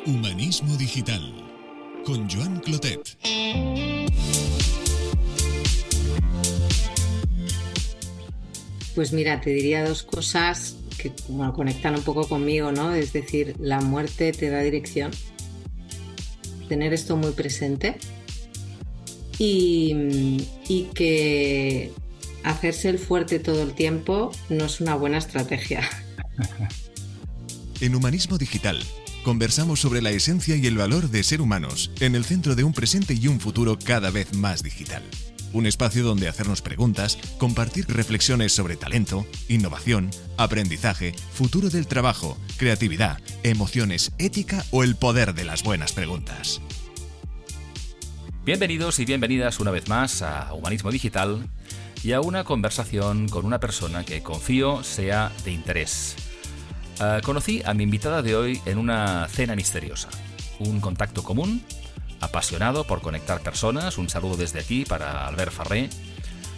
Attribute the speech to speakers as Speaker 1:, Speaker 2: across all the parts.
Speaker 1: Humanismo Digital con Joan Clotet.
Speaker 2: Pues mira, te diría dos cosas que conectan un poco conmigo, ¿no? Es decir, la muerte te da dirección. Tener esto muy presente y que hacerse el fuerte todo el tiempo no es una buena estrategia.
Speaker 1: En Humanismo Digital conversamos sobre la esencia y el valor de ser humanos en el centro de un presente y un futuro cada vez más digital. Un espacio donde hacernos preguntas, compartir reflexiones sobre talento, innovación, aprendizaje, futuro del trabajo, creatividad, emociones, ética o el poder de las buenas preguntas.
Speaker 3: Bienvenidos y bienvenidas una vez más a Humanismo Digital y a una conversación con una persona que confío sea de interés. Conocí a mi invitada de hoy en una cena misteriosa. Un contacto común, apasionado por conectar personas, un saludo desde aquí para Albert Farré,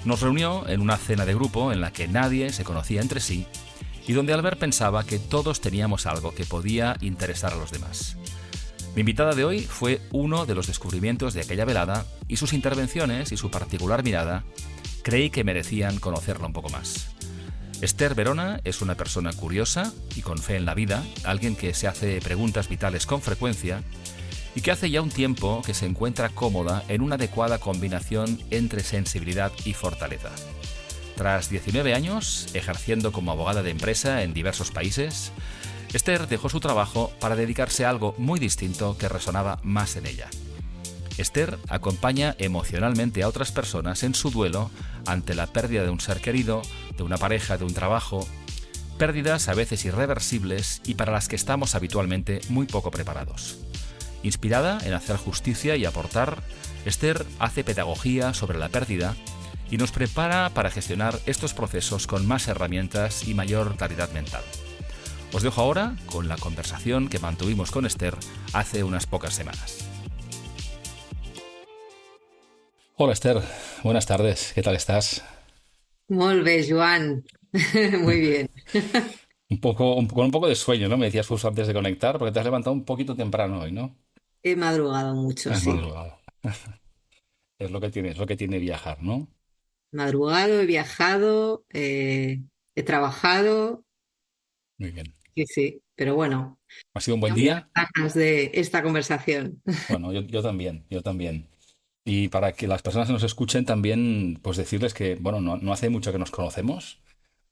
Speaker 3: nos reunió en una cena de grupo en la que nadie se conocía entre sí y donde Albert pensaba que todos teníamos algo que podía interesar a los demás. Mi invitada de hoy fue uno de los descubrimientos de aquella velada y sus intervenciones y su particular mirada creí que merecían conocerla un poco más. Esther Verona es una persona curiosa y con fe en la vida, alguien que se hace preguntas vitales con frecuencia y que hace ya un tiempo que se encuentra cómoda en una adecuada combinación entre sensibilidad y fortaleza. Tras 19 años, ejerciendo como abogada de empresa en diversos países, Esther dejó su trabajo para dedicarse a algo muy distinto que resonaba más en ella. Esther acompaña emocionalmente a otras personas en su duelo ante la pérdida de un ser querido, de una pareja, de un trabajo, pérdidas a veces irreversibles y para las que estamos habitualmente muy poco preparados. Inspirada en hacer justicia y aportar, Esther hace pedagogía sobre la pérdida y nos prepara para gestionar estos procesos con más herramientas y mayor claridad mental. Os dejo ahora con la conversación que mantuvimos con Esther hace unas pocas semanas. Hola Esther, buenas tardes, ¿qué tal estás?
Speaker 2: Molt bé, Joan. Muy bien.
Speaker 3: Con un poco de sueño, ¿no? Me decías justo antes de conectar, porque te has levantado un poquito temprano hoy, ¿no?
Speaker 2: He madrugado mucho,
Speaker 3: Has
Speaker 2: sí.
Speaker 3: madrugado. Es lo que tiene viajar, ¿no?
Speaker 2: Madrugado, he viajado, he trabajado,
Speaker 3: Muy bien.
Speaker 2: sí. Pero bueno,
Speaker 3: ¿Ha sido un buen
Speaker 2: tengo muchas
Speaker 3: día?
Speaker 2: ganas de esta conversación.
Speaker 3: Bueno, yo también. Y para que las personas nos escuchen también, pues decirles que, bueno, no hace mucho que nos conocemos.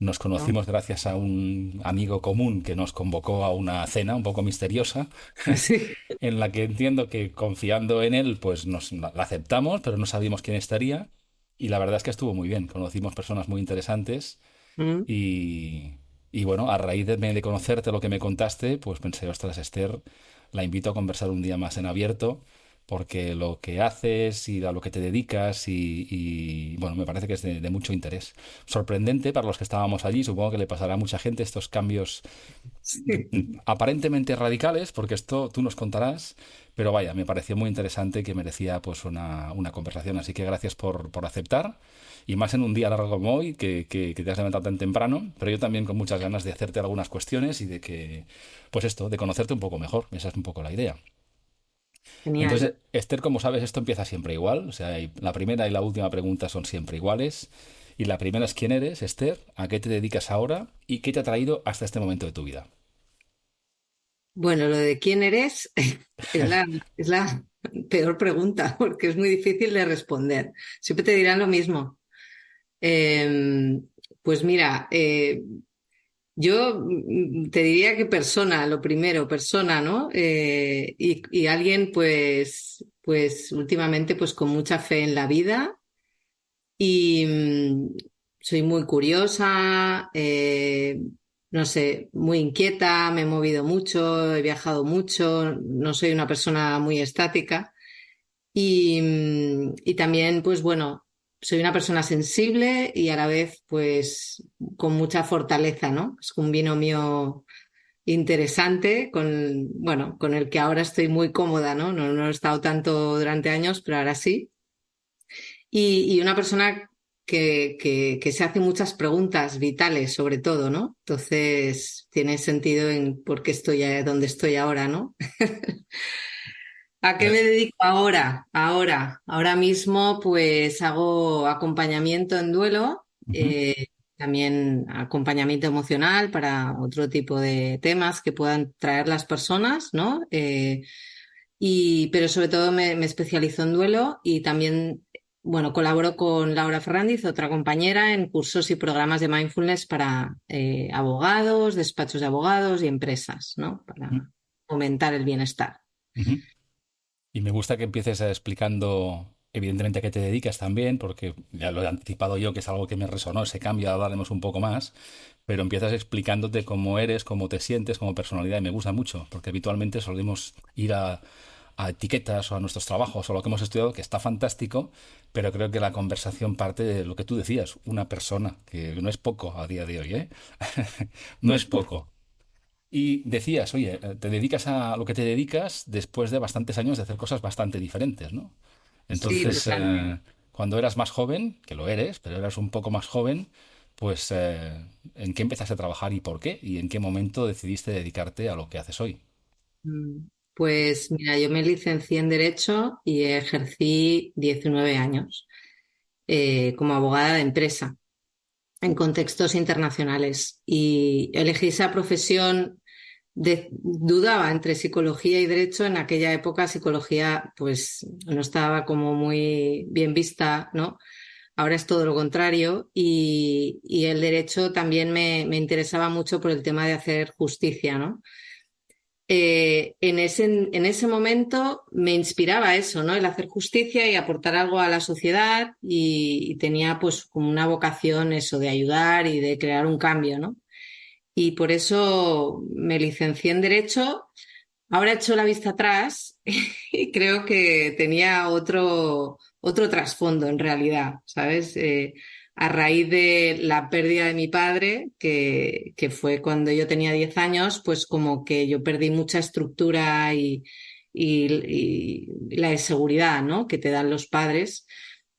Speaker 3: Nos
Speaker 2: ¿No?
Speaker 3: conocimos gracias a un amigo común que nos convocó a una cena un poco misteriosa,
Speaker 2: Sí.
Speaker 3: en la que entiendo que confiando en él, pues la aceptamos, pero no sabíamos quién estaría. Y la verdad es que estuvo muy bien. Conocimos personas muy interesantes
Speaker 2: Mm.
Speaker 3: y bueno, a raíz de conocerte lo que me contaste, pues pensé, ostras, Esther, la invito a conversar un día más en abierto, porque lo que haces y a lo que te dedicas bueno, me parece que es de mucho interés. Sorprendente para los que estábamos allí, supongo que le pasará a mucha gente estos cambios
Speaker 2: Sí.
Speaker 3: aparentemente radicales, porque esto tú nos contarás, pero vaya, me pareció muy interesante y que merecía pues una conversación, así que gracias por aceptar. Y más en un día largo como hoy, que te has levantado tan temprano, pero yo también con muchas ganas de hacerte algunas cuestiones y de que, pues esto, de conocerte un poco mejor. Esa es un poco la idea.
Speaker 2: Genial.
Speaker 3: Entonces, Esther, como sabes, esto empieza siempre igual. O sea, la primera y la última pregunta son siempre iguales. Y la primera es ¿quién eres, Esther? ¿A qué te dedicas ahora? ¿Y qué te ha traído hasta este momento de tu vida?
Speaker 2: Bueno, lo de quién eres es la peor pregunta porque es muy difícil de responder. Siempre te dirán lo mismo. Eh, pues mira, yo te diría que persona, lo primero, persona, ¿no? Y alguien, pues últimamente, pues con mucha fe en la vida y soy muy curiosa, no sé, muy inquieta, me he movido mucho, he viajado mucho, no soy una persona muy estática. Y también, pues bueno, soy una persona sensible y a la vez, pues, con mucha fortaleza, ¿no? Es un binomio interesante bueno, con el que ahora estoy muy cómoda, ¿no? No he estado tanto durante años, pero ahora sí. Y una persona que se hace muchas preguntas vitales, sobre todo, ¿no? Entonces, tiene sentido en por qué estoy donde estoy ahora, ¿no? ¿A qué me dedico ahora? Ahora mismo, pues hago acompañamiento en duelo,
Speaker 3: Ujú.
Speaker 2: también acompañamiento emocional para otro tipo de temas que puedan traer las personas, ¿no? Pero sobre todo me especializo en duelo y también, bueno, colaboro con Laura Ferrandiz, otra compañera, en cursos y programas de mindfulness para abogados, despachos de abogados y empresas, ¿no?
Speaker 3: Ujú.
Speaker 2: Para aumentar el bienestar.
Speaker 3: Ujú. Y me gusta que empieces explicando, evidentemente, a qué te dedicas también, porque ya lo he anticipado yo, que es algo que me resonó, ese cambio, ahora hablaremos un poco más, pero empiezas explicándote cómo eres, cómo te sientes, como personalidad, y me gusta mucho, porque habitualmente solemos ir a etiquetas o a nuestros trabajos o lo que hemos estudiado, que está fantástico, pero creo que la conversación parte de lo que tú decías, una persona, que no es poco a día de hoy, ¿eh? No es poco. Y decías, oye, te dedicas a lo que te dedicas después de bastantes años de hacer cosas bastante diferentes, ¿no?
Speaker 2: Sí,
Speaker 3: Entonces,
Speaker 2: totalmente.
Speaker 3: cuando eras más joven, que lo eres, pero eras un poco más joven, pues, ¿en qué empezaste a trabajar y por qué? ¿Y en qué momento decidiste dedicarte a lo que haces hoy?
Speaker 2: Pues mira, yo me licencié en Derecho y ejercí 19 años como abogada de empresa en contextos internacionales. Y elegí esa profesión, dudaba entre psicología y derecho. En aquella época psicología pues no estaba como muy bien vista, ¿no? Ahora es todo lo contrario y el derecho también me interesaba mucho por el tema de hacer justicia, ¿no? En ese momento me inspiraba eso, ¿no? El hacer justicia y aportar algo a la sociedad y tenía pues como una vocación eso de ayudar y de crear un cambio, ¿no? Y por eso me licencié en Derecho. Ahora he hecho la vista atrás y creo que tenía otro trasfondo en realidad, ¿sabes? A raíz de la pérdida de mi padre, que fue cuando yo tenía 10 años, pues como que yo perdí mucha estructura y la seguridad, ¿no? Que te dan los padres.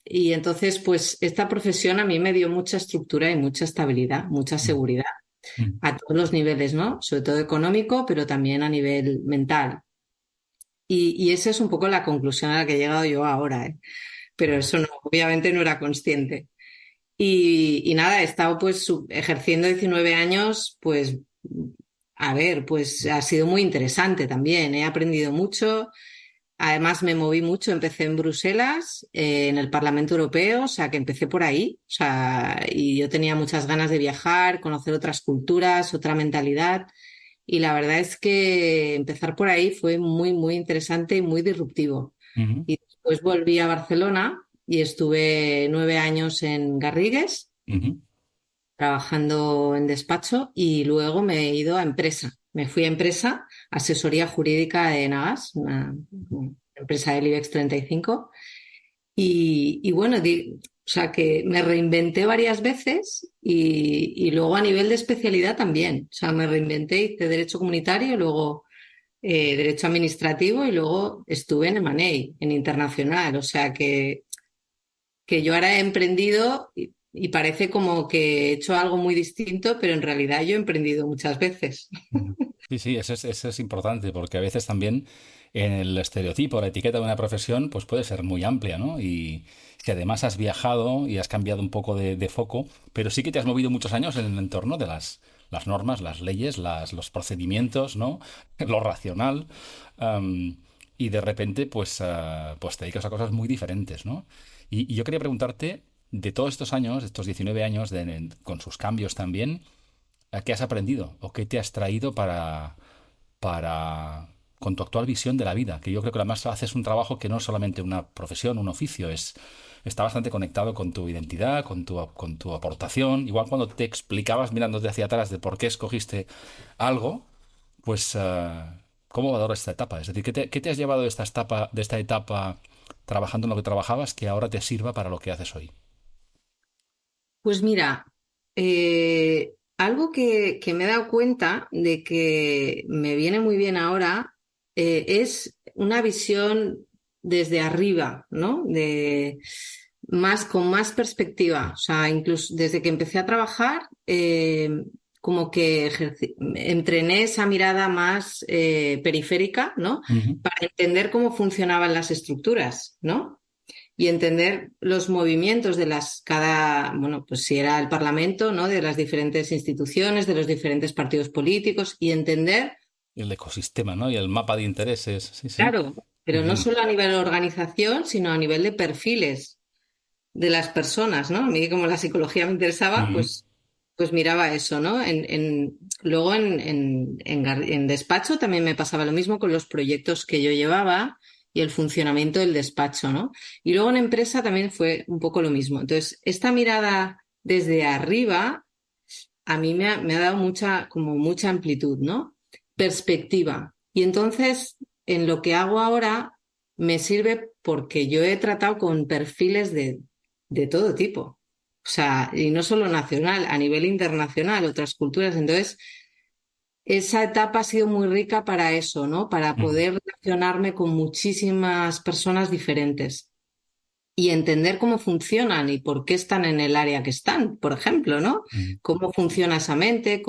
Speaker 2: Y entonces, pues esta profesión a mí me dio mucha estructura y mucha estabilidad, mucha
Speaker 3: Mm,
Speaker 2: seguridad
Speaker 3: mm,
Speaker 2: a todos los niveles, ¿no? Sobre todo económico, pero también a nivel mental. Y esa es un poco la conclusión a la que he llegado yo ahora, ¿eh? Pero
Speaker 3: mm,
Speaker 2: eso no, obviamente no era consciente. Y nada, he estado pues ejerciendo 19 años, pues a ver, pues ha sido muy interesante también, he aprendido mucho. Además, me moví mucho, empecé en Bruselas, en el Parlamento Europeo, o sea, que empecé por ahí, o sea, y yo tenía muchas ganas de viajar, conocer otras culturas, otra mentalidad, y la verdad es que empezar por ahí fue muy, muy interesante y muy disruptivo.
Speaker 3: ujú,
Speaker 2: Y después volví a Barcelona y estuve 9 años en Garrigues,
Speaker 3: ujú,
Speaker 2: trabajando en despacho, y luego me he ido a empresa. Me fui a empresa, asesoría jurídica de Nagas, una empresa del IBEX 35. Y bueno, o sea que me reinventé varias veces y luego a nivel de especialidad también. O sea, me reinventé, hice derecho comunitario, luego derecho administrativo y luego estuve en M&A, en internacional. O sea que yo ahora he emprendido y parece como que he hecho algo muy distinto, pero en realidad yo he emprendido muchas veces.
Speaker 3: ujú. Sí, sí, eso es importante, porque a veces también en el estereotipo, la etiqueta de una profesión, pues puede ser muy amplia, ¿no? Y si además has viajado y has cambiado un poco de foco, pero sí que te has movido muchos años en el entorno de las normas, las leyes, los procedimientos, ¿no? Lo racional. am, y de repente, pues, pues te dedicas a cosas muy diferentes, ¿no? Y yo quería preguntarte, de todos estos años, estos 19 años, con sus cambios también, ¿a qué has aprendido o qué te has traído para con tu actual visión de la vida? Que yo creo que además haces un trabajo que no es solamente una profesión, un oficio, está bastante conectado con tu identidad, con tu aportación. Igual cuando te explicabas mirándote hacia atrás de por qué escogiste algo, pues ¿cómo valoras esta etapa? Es decir, qué te has llevado de esta etapa trabajando en lo que trabajabas que ahora te sirva para lo que haces hoy?
Speaker 2: Pues mira, algo que me he dado cuenta de que me viene muy bien ahora es una visión desde arriba, ¿no? con más perspectiva. O sea, incluso desde que empecé a trabajar, como que entrené esa mirada más periférica, ¿no?
Speaker 3: Ujú.
Speaker 2: Para entender cómo funcionaban las estructuras, ¿no? Y entender los movimientos de bueno, pues si era el Parlamento, ¿no? De las diferentes instituciones, de los diferentes partidos políticos, y entender,
Speaker 3: El ecosistema, ¿no? Y el mapa de intereses, sí, sí.
Speaker 2: claro, pero no
Speaker 3: Ujú.
Speaker 2: solo a nivel de organización, sino a nivel de perfiles de las personas, ¿no? A mí, como la psicología me interesaba,
Speaker 3: Ujú.
Speaker 2: pues miraba eso, ¿no? Luego en despacho también me pasaba lo mismo con los proyectos que yo llevaba y el funcionamiento del despacho, ¿no? Y luego en empresa también fue un poco lo mismo. Entonces, esta mirada desde arriba a mí me ha dado como mucha amplitud, ¿no? Perspectiva. Y entonces, en lo que hago ahora, me sirve porque yo he tratado con perfiles de todo tipo. O sea, y no solo nacional, a nivel internacional, otras culturas. Entonces, esa etapa ha sido muy rica para eso, ¿no? Para
Speaker 3: Ujú.
Speaker 2: poder relacionarme con muchísimas personas diferentes y entender cómo funcionan y por qué están en el área que están, por ejemplo, ¿no?
Speaker 3: Ujú.
Speaker 2: Cómo funciona esa mente,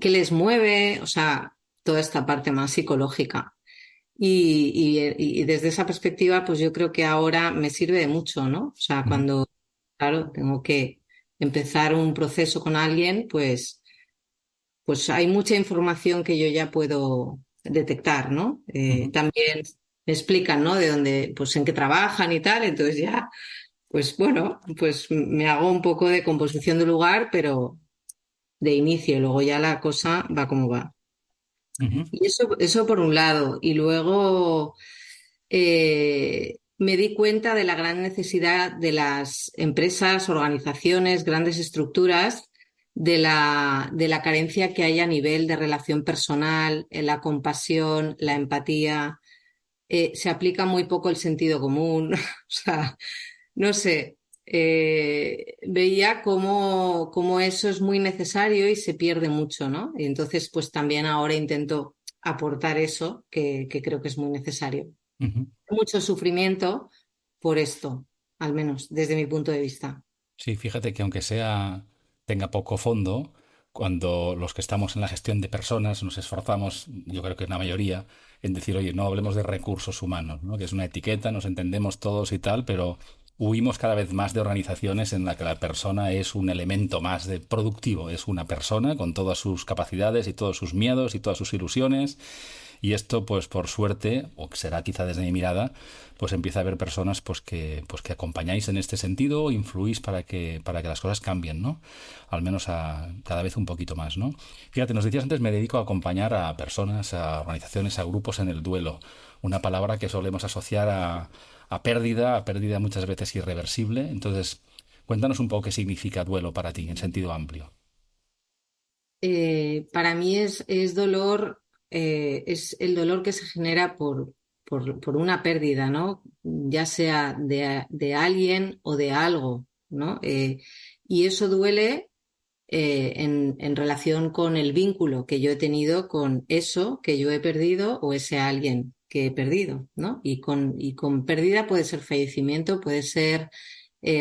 Speaker 2: qué les mueve, o sea, toda esta parte más psicológica. Y desde esa perspectiva, pues yo creo que ahora me sirve de mucho, ¿no? O sea,
Speaker 3: Ujú.
Speaker 2: cuando, claro, tengo que empezar un proceso con alguien, pues hay mucha información que yo ya puedo detectar, ¿no?
Speaker 3: Ujú.
Speaker 2: También me explican, ¿no? De dónde, pues en qué trabajan y tal, entonces ya, pues bueno, pues me hago un poco de composición de lugar, pero de inicio, y luego ya la cosa va como va.
Speaker 3: Ujú.
Speaker 2: Y eso por un lado. Y luego me di cuenta de la gran necesidad de las empresas, organizaciones, grandes estructuras, de la carencia que hay a nivel de relación personal, en la compasión, la empatía. Se aplica muy poco el sentido común. O sea, no sé. Veía cómo eso es muy necesario y se pierde mucho, ¿no? Y entonces, pues también ahora intento aportar eso que creo que es muy necesario.
Speaker 3: Ujú.
Speaker 2: Mucho sufrimiento por esto, al menos desde mi punto de vista.
Speaker 3: Sí, fíjate que aunque sea tenga poco fondo, cuando los que estamos en la gestión de personas nos esforzamos, yo creo que es la mayoría, en decir, oye, no hablemos de recursos humanos, ¿no? Que es una etiqueta, nos entendemos todos y tal, pero huimos cada vez más de organizaciones en la que la persona es un elemento más de productivo, es una persona con todas sus capacidades y todos sus miedos y todas sus ilusiones. Y esto, pues por suerte, o será quizá desde mi mirada, pues empieza a haber personas pues que acompañáis en este sentido, influís para que las cosas cambien, ¿no? Al menos cada vez un poquito más, ¿no? Fíjate, nos decías antes, me dedico a acompañar a personas, a organizaciones, a grupos en el duelo. Una palabra que solemos asociar a pérdida muchas veces irreversible. Entonces, cuéntanos un poco qué significa duelo para ti, en sentido amplio.
Speaker 2: Para mí es dolor, es el dolor que se genera por una pérdida, ¿no? Ya sea de alguien o de algo, ¿no? Y eso duele en relación con el vínculo que yo he tenido con eso que yo he perdido o ese alguien que he perdido, ¿no? Y con pérdida puede ser fallecimiento, puede ser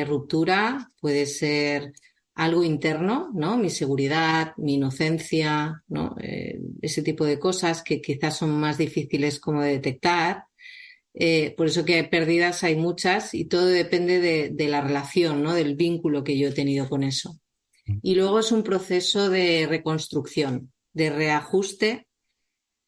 Speaker 2: ruptura, puede ser algo interno, ¿no? Mi seguridad, mi inocencia, ¿no? Ese tipo de cosas que quizás son más difíciles como de detectar. Por eso que pérdidas hay muchas y todo depende de la relación, ¿no? Del vínculo que yo he tenido con eso. Y luego es un proceso de reconstrucción, de reajuste,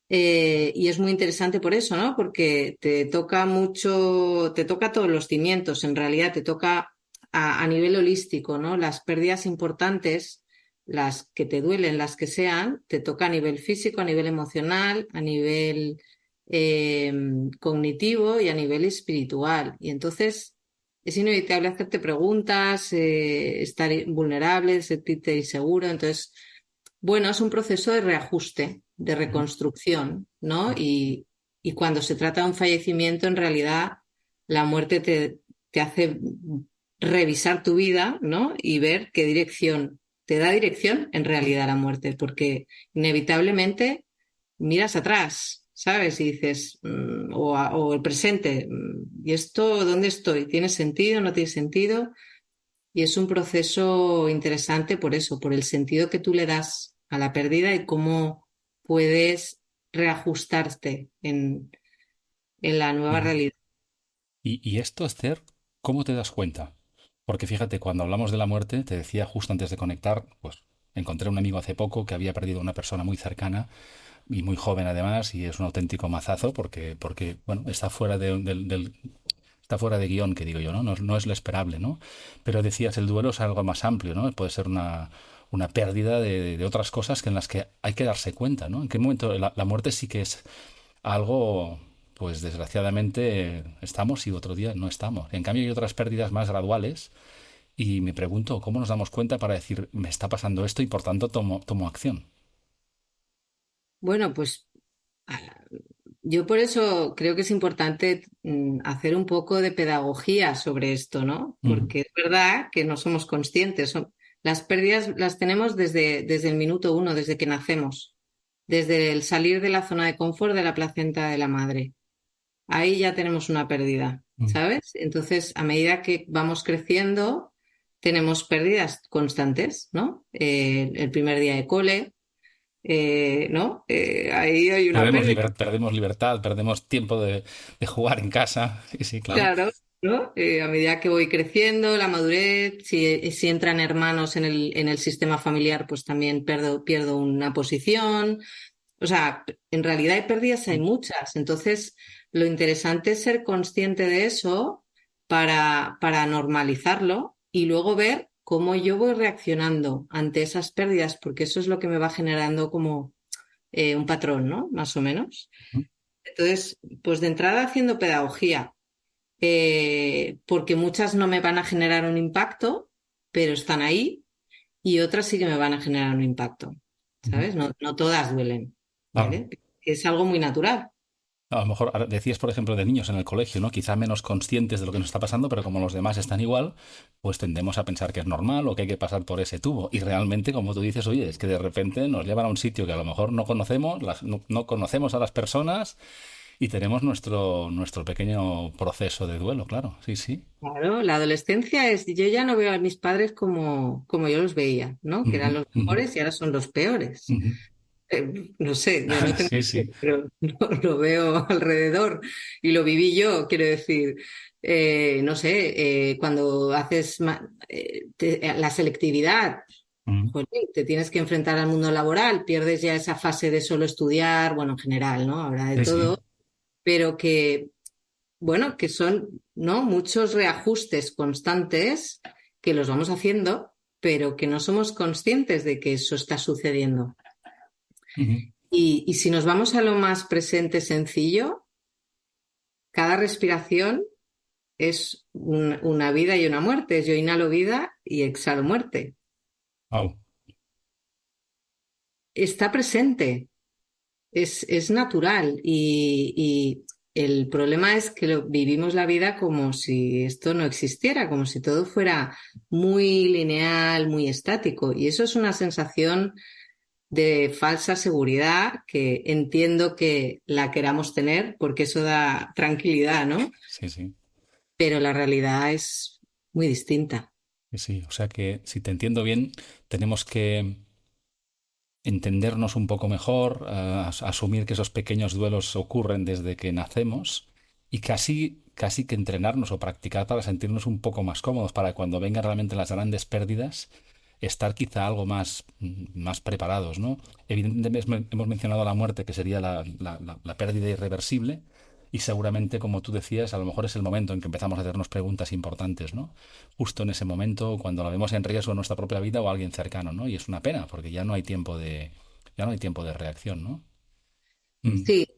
Speaker 2: y es muy interesante por eso, ¿no? Porque te toca mucho, te toca todos los cimientos, en realidad te toca a nivel holístico, ¿no? Las pérdidas importantes, las que te duelen, las que sean, te toca a nivel físico, a nivel emocional, a nivel eh, cognitivo y a nivel espiritual. Y entonces es inevitable hacerte preguntas, estar vulnerable, sentirte inseguro. Entonces, bueno, es un proceso de reajuste, de
Speaker 3: Ujú.
Speaker 2: reconstrucción, ¿no? Y cuando se trata de un fallecimiento, en realidad la muerte te hace revisar tu vida, ¿no? Y ver qué dirección, te da dirección en realidad la muerte, porque inevitablemente miras atrás. ¿sabes? Y dices, o el presente, ¿y esto dónde estoy? ¿Tiene sentido? ¿No tiene sentido? Y es un proceso interesante por eso, por el sentido que tú le das a la pérdida y cómo puedes reajustarte en la nueva
Speaker 4: Ujú.
Speaker 2: realidad.
Speaker 4: Y esto, Esther, ¿cómo te das cuenta? Porque fíjate, cuando hablamos de la muerte, te decía justo antes de conectar, pues encontré un amigo hace poco que había perdido a una persona muy cercana y muy joven además, y es un auténtico mazazo porque bueno, está fuera está fuera de guión, que digo yo, ¿no? No es lo esperable, ¿no? Pero decías, el duelo es algo más amplio, ¿no? Puede ser una pérdida de otras cosas que en las que hay que darse cuenta, ¿no? ¿En qué momento la muerte sí que es algo, pues desgraciadamente estamos y otro día no estamos? En cambio hay otras pérdidas más graduales y me pregunto, ¿cómo nos damos cuenta para decir, me está pasando esto y por tanto tomo acción?
Speaker 2: Bueno, pues ah, yo por eso creo que es importante hacer un poco de pedagogía sobre esto, ¿no?
Speaker 4: Ujú.
Speaker 2: Porque es verdad que no somos conscientes. Las pérdidas las tenemos desde el minuto uno, desde que nacemos, desde el salir de la zona de confort de la placenta de la madre. Ahí ya tenemos una pérdida,
Speaker 4: Mm.
Speaker 2: ¿sabes? Entonces, a medida que vamos creciendo, tenemos pérdidas constantes, ¿no? El primer día de cole, ¿no? Ahí hay una pérdida.
Speaker 4: Perdemos libertad, perdemos tiempo de jugar en casa. Sí, sí, claro.
Speaker 2: Claro, ¿no? A medida que voy creciendo, la madurez, si entran hermanos en el sistema familiar, pues también pierdo una posición. O sea, en realidad hay pérdidas, hay muchas. Entonces, lo interesante es ser consciente de eso para normalizarlo y luego ver cómo yo voy reaccionando ante esas pérdidas, porque eso es lo que me va generando como un patrón, ¿no? Más o menos. Entonces, pues de entrada haciendo pedagogía, porque muchas no me van a generar un impacto, pero están ahí, y otras sí que me van a generar un impacto,
Speaker 4: Ujú.
Speaker 2: ¿sabes? No, no todas duelen,
Speaker 4: Claro.
Speaker 2: ¿vale? Es algo muy natural.
Speaker 4: A lo mejor ahora decías, por ejemplo, de niños en el colegio, ¿no? Quizá menos conscientes de lo que nos está pasando, pero como los demás están igual, pues tendemos a pensar que es normal o que hay que pasar por ese tubo. Y realmente, como tú dices, oye, es que de repente nos llevan a un sitio que a lo mejor no conocemos, no conocemos a las personas y tenemos nuestro pequeño proceso de duelo, claro. Sí, sí.
Speaker 2: Claro, la adolescencia es, yo ya no veo a mis padres como yo los veía, ¿no? Que eran
Speaker 4: Ujú,
Speaker 2: los
Speaker 4: ujú,
Speaker 2: mejores y ahora son los peores.
Speaker 4: ujú.
Speaker 2: No sé, yo no tengo
Speaker 4: Sí,
Speaker 2: hijos,
Speaker 4: sí.
Speaker 2: pero lo veo alrededor y lo viví yo, quiero decir. No sé, cuando haces la selectividad,
Speaker 4: Ujú.
Speaker 2: jolín, te tienes que enfrentar al mundo laboral, pierdes ya esa fase de solo estudiar, bueno, en general, ¿no? Habrá de
Speaker 4: Sí, sí.
Speaker 2: todo, pero que, bueno, que son, ¿no? Muchos reajustes constantes que los vamos haciendo, pero que no somos conscientes de que eso está sucediendo.
Speaker 4: Ujú.
Speaker 2: Y si nos vamos a lo más presente, sencillo, cada respiración es una vida y una muerte. Yo inhalo vida y exhalo muerte.
Speaker 4: Au.
Speaker 2: Está presente, es natural y el problema es que vivimos la vida como si esto no existiera, como si todo fuera muy lineal, muy estático. Y eso es una sensación de falsa seguridad que entiendo que la queramos tener porque eso da tranquilidad, ¿no?
Speaker 4: Sí, sí.
Speaker 2: Pero la realidad es muy distinta.
Speaker 4: Sí, sí. O sea que, si te entiendo bien, tenemos que entendernos un poco mejor, asumir que esos pequeños duelos ocurren desde que nacemos y casi que entrenarnos o practicar para sentirnos un poco más cómodos, para cuando vengan realmente las grandes pérdidas, estar quizá algo más preparados, ¿no? Evidentemente hemos mencionado la muerte, que sería la pérdida irreversible, y seguramente, como tú decías, a lo mejor es el momento en que empezamos a hacernos preguntas importantes, ¿no? Justo en ese momento, cuando la vemos en riesgo en nuestra propia vida o a alguien cercano, ¿no? Y es una pena, porque ya no hay tiempo de reacción, ¿no? Mm.
Speaker 2: Sí,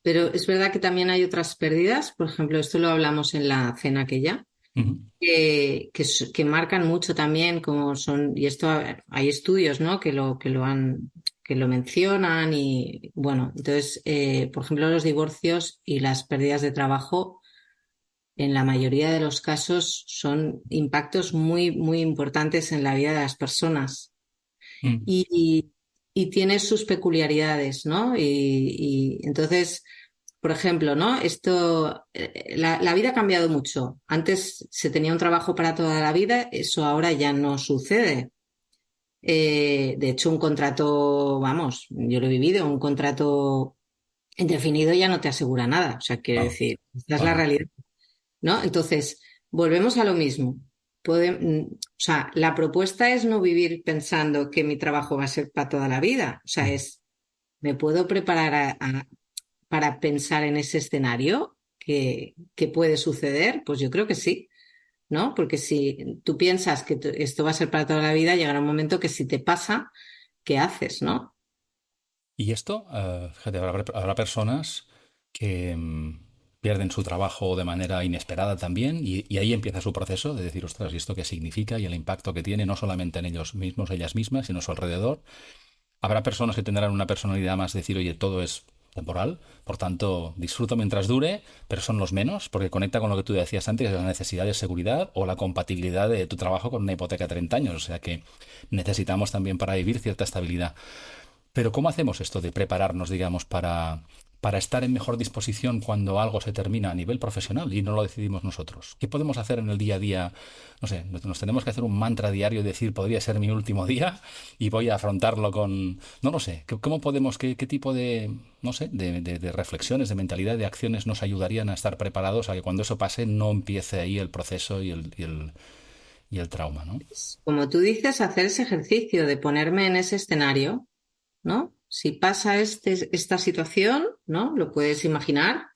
Speaker 2: pero es verdad que también hay otras pérdidas. Por ejemplo, esto lo hablamos en la cena aquella,
Speaker 4: Ujú.
Speaker 2: que marcan mucho también, como son, y esto hay estudios, ¿no? Que lo mencionan y bueno, entonces, por ejemplo, los divorcios y las pérdidas de trabajo, en la mayoría de los casos, son impactos muy, muy importantes en la vida de las personas.
Speaker 4: Mm.
Speaker 2: Y, y tiene sus peculiaridades, ¿no? Y entonces, por ejemplo, ¿no? La vida ha cambiado mucho. Antes se tenía un trabajo para toda la vida, eso ahora ya no sucede. De hecho, un contrato, vamos, yo lo he vivido, un contrato indefinido ya no te asegura nada. O sea, quiero
Speaker 4: Claro,
Speaker 2: decir, esta es la
Speaker 4: claro.
Speaker 2: realidad, ¿no? Entonces, volvemos a lo mismo. O sea, la propuesta es no vivir pensando que mi trabajo va a ser para toda la vida. O sea, ¿me puedo preparar para pensar en ese escenario que puede suceder? Pues yo creo que sí, ¿no? Porque si tú piensas que esto va a ser para toda la vida, llegará un momento que si te pasa, ¿qué haces, no?
Speaker 4: Y esto, fíjate, habrá personas que pierden su trabajo de manera inesperada también, y ahí empieza su proceso de decir, ostras, ¿y esto qué significa? Y el impacto que tiene no solamente en ellos mismos, ellas mismas, sino a su alrededor. Habrá personas que tendrán una personalidad más de decir, oye, todo es temporal, por tanto, disfruto mientras dure, pero son los menos, porque conecta con lo que tú decías antes, la necesidad de seguridad o la compatibilidad de tu trabajo con una hipoteca de 30 años. O sea que necesitamos también para vivir cierta estabilidad. Pero ¿cómo hacemos esto de prepararnos, digamos, para estar en mejor disposición cuando algo se termina a nivel profesional y no lo decidimos nosotros? ¿Qué podemos hacer en el día a día? No sé, nos tenemos que hacer un mantra diario y decir, podría ser mi último día y voy a afrontarlo con... No lo sé. ¿Cómo podemos, qué tipo de, no sé, de reflexiones, de mentalidad, de acciones nos ayudarían a estar preparados a que cuando eso pase no empiece ahí el proceso y el trauma, ¿no?
Speaker 2: Como tú dices, hacer ese ejercicio de ponerme en ese escenario, ¿no? Si pasa esta situación, ¿no? Lo puedes imaginar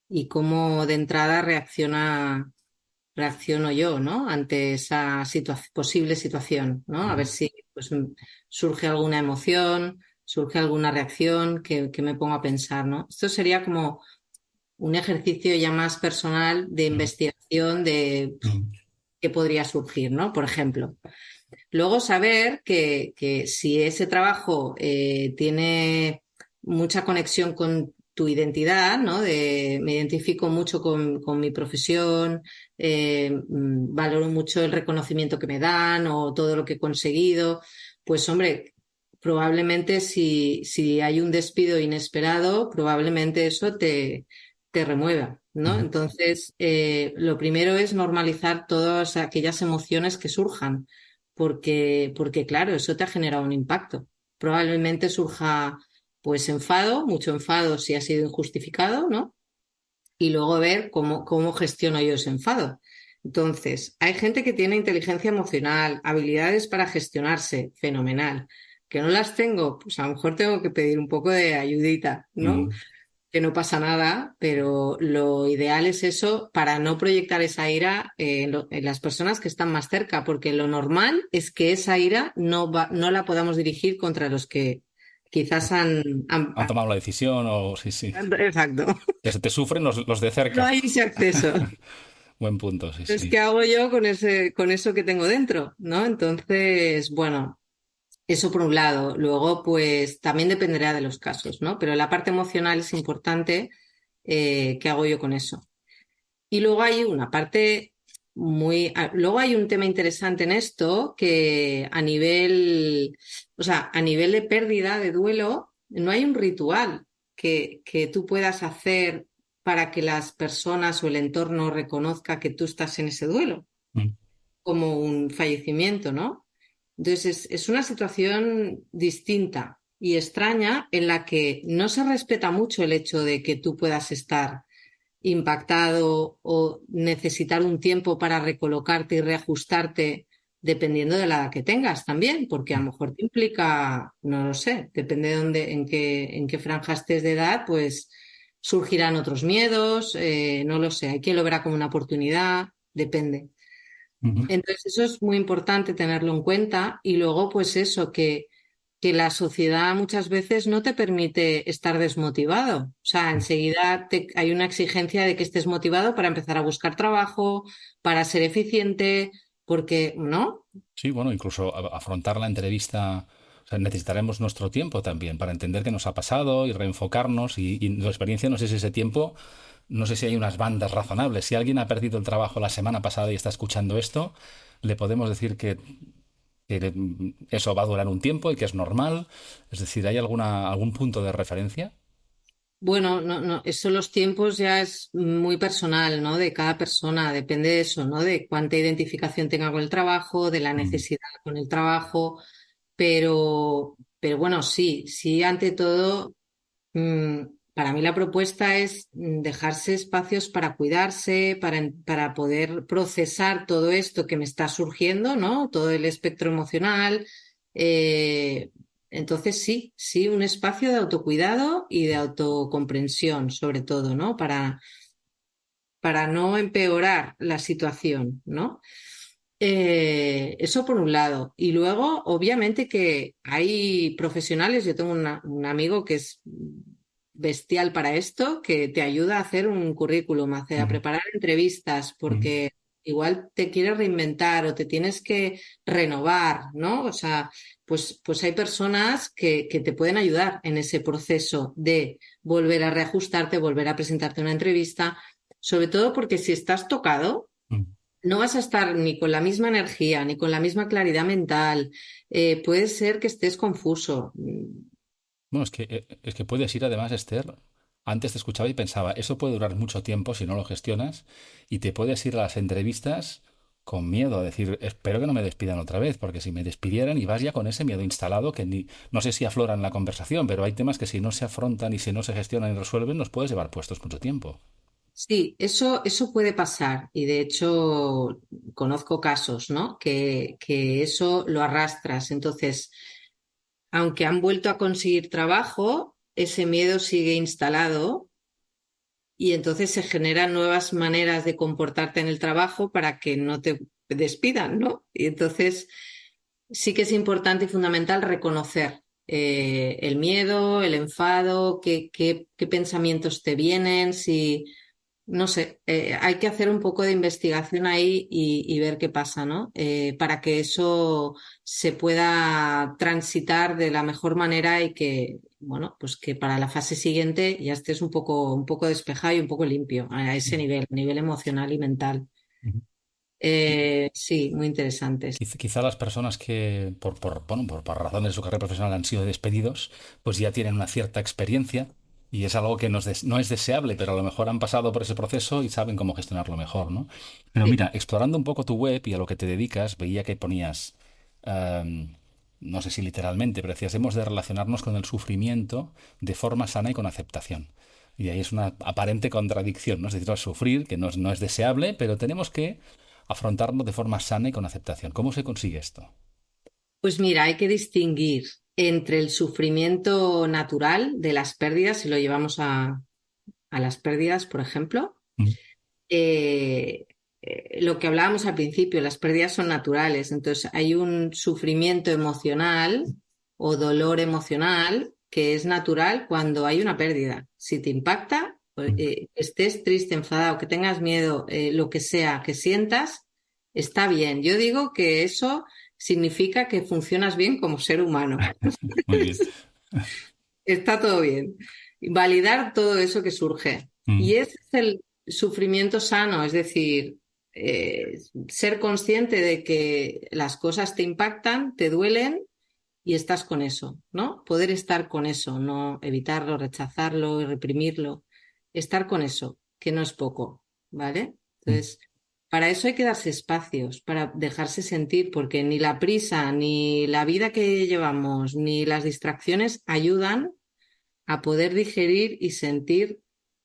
Speaker 2: y cómo de entrada reacciono yo, ¿no? Ante esa posible situación, ¿no? A ver si pues, surge alguna emoción, surge alguna reacción que me pongo a pensar, ¿no? Esto sería como un ejercicio ya más personal de
Speaker 4: Mm,
Speaker 2: investigación de
Speaker 4: mm,
Speaker 2: qué podría surgir, ¿no? Por ejemplo. Luego saber que si ese trabajo tiene mucha conexión con tu identidad, ¿no? Me identifico mucho con mi profesión, valoro mucho el reconocimiento que me dan o todo lo que he conseguido, pues hombre, probablemente si hay un despido inesperado, probablemente eso te remueva, ¿no?
Speaker 4: mm,
Speaker 2: Entonces, lo primero es normalizar todas aquellas emociones que surjan porque claro, eso te ha generado un impacto. Probablemente surja pues enfado, mucho enfado si ha sido injustificado, ¿no? Y luego ver cómo gestiono yo ese enfado. Entonces, hay gente que tiene inteligencia emocional, habilidades para gestionarse, fenomenal. Que no las tengo, pues a lo mejor tengo que pedir un poco de ayudita, ¿no?
Speaker 4: mm.
Speaker 2: Que no pasa nada, pero lo ideal es eso para no proyectar esa ira en las personas que están más cerca, porque lo normal es que esa ira no la podamos dirigir contra los que quizás
Speaker 4: Han tomado la decisión o sí, sí.
Speaker 2: Exacto,
Speaker 4: Que se te sufren los de
Speaker 2: no
Speaker 4: cerca.
Speaker 2: hay ese acceso.
Speaker 4: Buen punto, sí,
Speaker 2: Entonces,
Speaker 4: sí.
Speaker 2: ¿qué hago yo con eso que tengo dentro? ¿No? Entonces, bueno, eso por un lado. Luego, pues también dependerá de los casos, ¿no? Pero la parte emocional es importante. ¿Qué hago yo con eso? Y luego hay una parte luego hay un tema interesante en esto que o sea, a nivel de pérdida, de duelo, no hay un ritual que tú puedas hacer para que las personas o el entorno reconozca que tú estás en ese duelo,
Speaker 4: Mm,
Speaker 2: como un fallecimiento, ¿no? Entonces es una situación distinta y extraña en la que no se respeta mucho el hecho de que tú puedas estar impactado o necesitar un tiempo para recolocarte y reajustarte dependiendo de la edad que tengas también, porque a lo
Speaker 4: mm,
Speaker 2: mejor te implica, no lo sé, depende de dónde, en qué franja estés de edad, pues surgirán otros miedos, no lo sé, hay quien lo verá como una oportunidad, depende.
Speaker 4: ujú.
Speaker 2: Entonces, eso es muy importante tenerlo en cuenta y luego, pues eso, que la sociedad muchas veces no te permite estar desmotivado. O sea, enseguida hay una exigencia de que estés motivado para empezar a buscar trabajo, para ser eficiente, porque, ¿no?
Speaker 4: Sí, bueno, incluso afrontar la entrevista. O sea, necesitaremos nuestro tiempo también para entender qué nos ha pasado y reenfocarnos. Y nuestra experiencia, no sé si ese tiempo, no sé si hay unas bandas razonables. Si alguien ha perdido el trabajo la semana pasada y está escuchando esto, le podemos decir que eso va a durar un tiempo y que es normal. Es decir, ¿hay algún punto de referencia?
Speaker 2: Bueno, no, eso los tiempos ya es muy personal, ¿no? De cada persona, depende de eso, ¿no? De cuánta identificación tenga con el trabajo, de la
Speaker 4: Mm,
Speaker 2: necesidad con el trabajo, pero bueno, sí, ante todo, mm, para mí la propuesta es dejarse espacios para cuidarse, para poder procesar todo esto que me está surgiendo, ¿no? Todo el espectro emocional. eh, entonces sí, un espacio de autocuidado y de autocomprensión, sobre todo, ¿no? Para no empeorar la situación, ¿no? Eso por un lado. Y luego, obviamente que hay profesionales, yo tengo un amigo que es bestial para esto, que te ayuda a hacer un currículum, a
Speaker 4: mm,
Speaker 2: preparar entrevistas,
Speaker 4: mm,
Speaker 2: porque igual te quieres reinventar o te tienes que renovar, ¿no? O sea, pues hay personas que te pueden ayudar en ese proceso de volver a reajustarte, volver a presentarte una entrevista, sobre todo porque si estás tocado,
Speaker 4: mm.
Speaker 2: no vas a estar ni con la misma energía, ni con la misma claridad mental. Puede ser que estés confuso.
Speaker 4: Bueno, es que puedes ir además, Esther. Antes te escuchaba y pensaba, eso puede durar mucho tiempo si no lo gestionas y te puedes ir a las entrevistas con miedo, a decir, espero que no me despidan otra vez, porque si me despidieran y vas ya con ese miedo instalado que no sé si aflora en la conversación, pero hay temas que si no se afrontan y si no se gestionan y resuelven, nos puedes llevar puestos mucho tiempo.
Speaker 2: Sí, eso puede pasar y de hecho conozco casos, ¿no? Que eso lo arrastras. Entonces, aunque han vuelto a conseguir trabajo, ese miedo sigue instalado y entonces se generan nuevas maneras de comportarte en el trabajo para que no te despidan, ¿no? Y entonces sí que es importante y fundamental reconocer el miedo, el enfado, qué pensamientos te vienen, si, no sé, hay que hacer un poco de investigación ahí y ver qué pasa, ¿no? Para que eso se pueda transitar de la mejor manera y que, bueno, pues que para la fase siguiente ya estés un poco despejado y un poco limpio a ese nivel emocional y mental.
Speaker 4: Ujú.
Speaker 2: Sí, muy interesante.
Speaker 4: Quizá las personas que bueno, por razones de su carrera profesional han sido despedidos, pues ya tienen una cierta experiencia y es algo que no es deseable, pero a lo mejor han pasado por ese proceso y saben cómo gestionarlo mejor, ¿no? Pero
Speaker 2: Sí.
Speaker 4: mira, explorando un poco tu web y a lo que te dedicas, veía que ponías, em, no sé si literalmente, pero decías, hemos de relacionarnos con el sufrimiento de forma sana y con aceptación. Y ahí es una aparente contradicción, ¿no? Es decir, al sufrir, que no es deseable, pero tenemos que afrontarlo de forma sana y con aceptación. ¿Cómo se consigue esto?
Speaker 2: Pues mira, hay que distinguir entre el sufrimiento natural de las pérdidas, si lo llevamos a las pérdidas, por ejemplo.
Speaker 4: Mm,
Speaker 2: eh, lo que hablábamos al principio, las pérdidas son naturales, entonces hay un sufrimiento emocional o dolor emocional que es natural cuando hay una pérdida. Si te impacta, pues,
Speaker 4: mm,
Speaker 2: estés triste, enfadado, que tengas miedo, lo que sea que sientas, está bien. Yo digo que eso significa que funcionas bien como ser humano.
Speaker 4: Muy bien.
Speaker 2: Está todo bien. Validar todo eso que surge.
Speaker 4: Mm,
Speaker 2: Y ese es el sufrimiento sano, es decir, ser consciente de que las cosas te impactan, te duelen y estás con eso, ¿no? Poder estar con eso, no evitarlo, rechazarlo y reprimirlo. Estar con eso, que no es poco, ¿vale?
Speaker 4: mm.
Speaker 2: Entonces, para eso hay que darse espacios, para dejarse sentir, porque ni la prisa, ni la vida que llevamos, ni las distracciones ayudan a poder digerir y sentir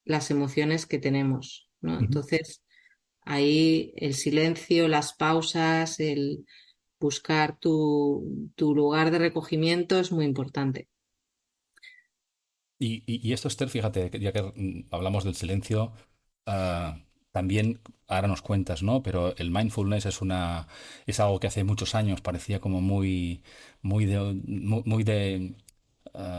Speaker 2: las emociones que tenemos, ¿no?
Speaker 4: Ujú.
Speaker 2: Entonces, ahí el silencio, las pausas, el buscar tu lugar de recogimiento es muy importante.
Speaker 4: Y esto, Esther, fíjate, que ya que hablamos del silencio, ah, también ahora nos cuentas, ¿no? Pero el mindfulness es algo que hace muchos años parecía como muy de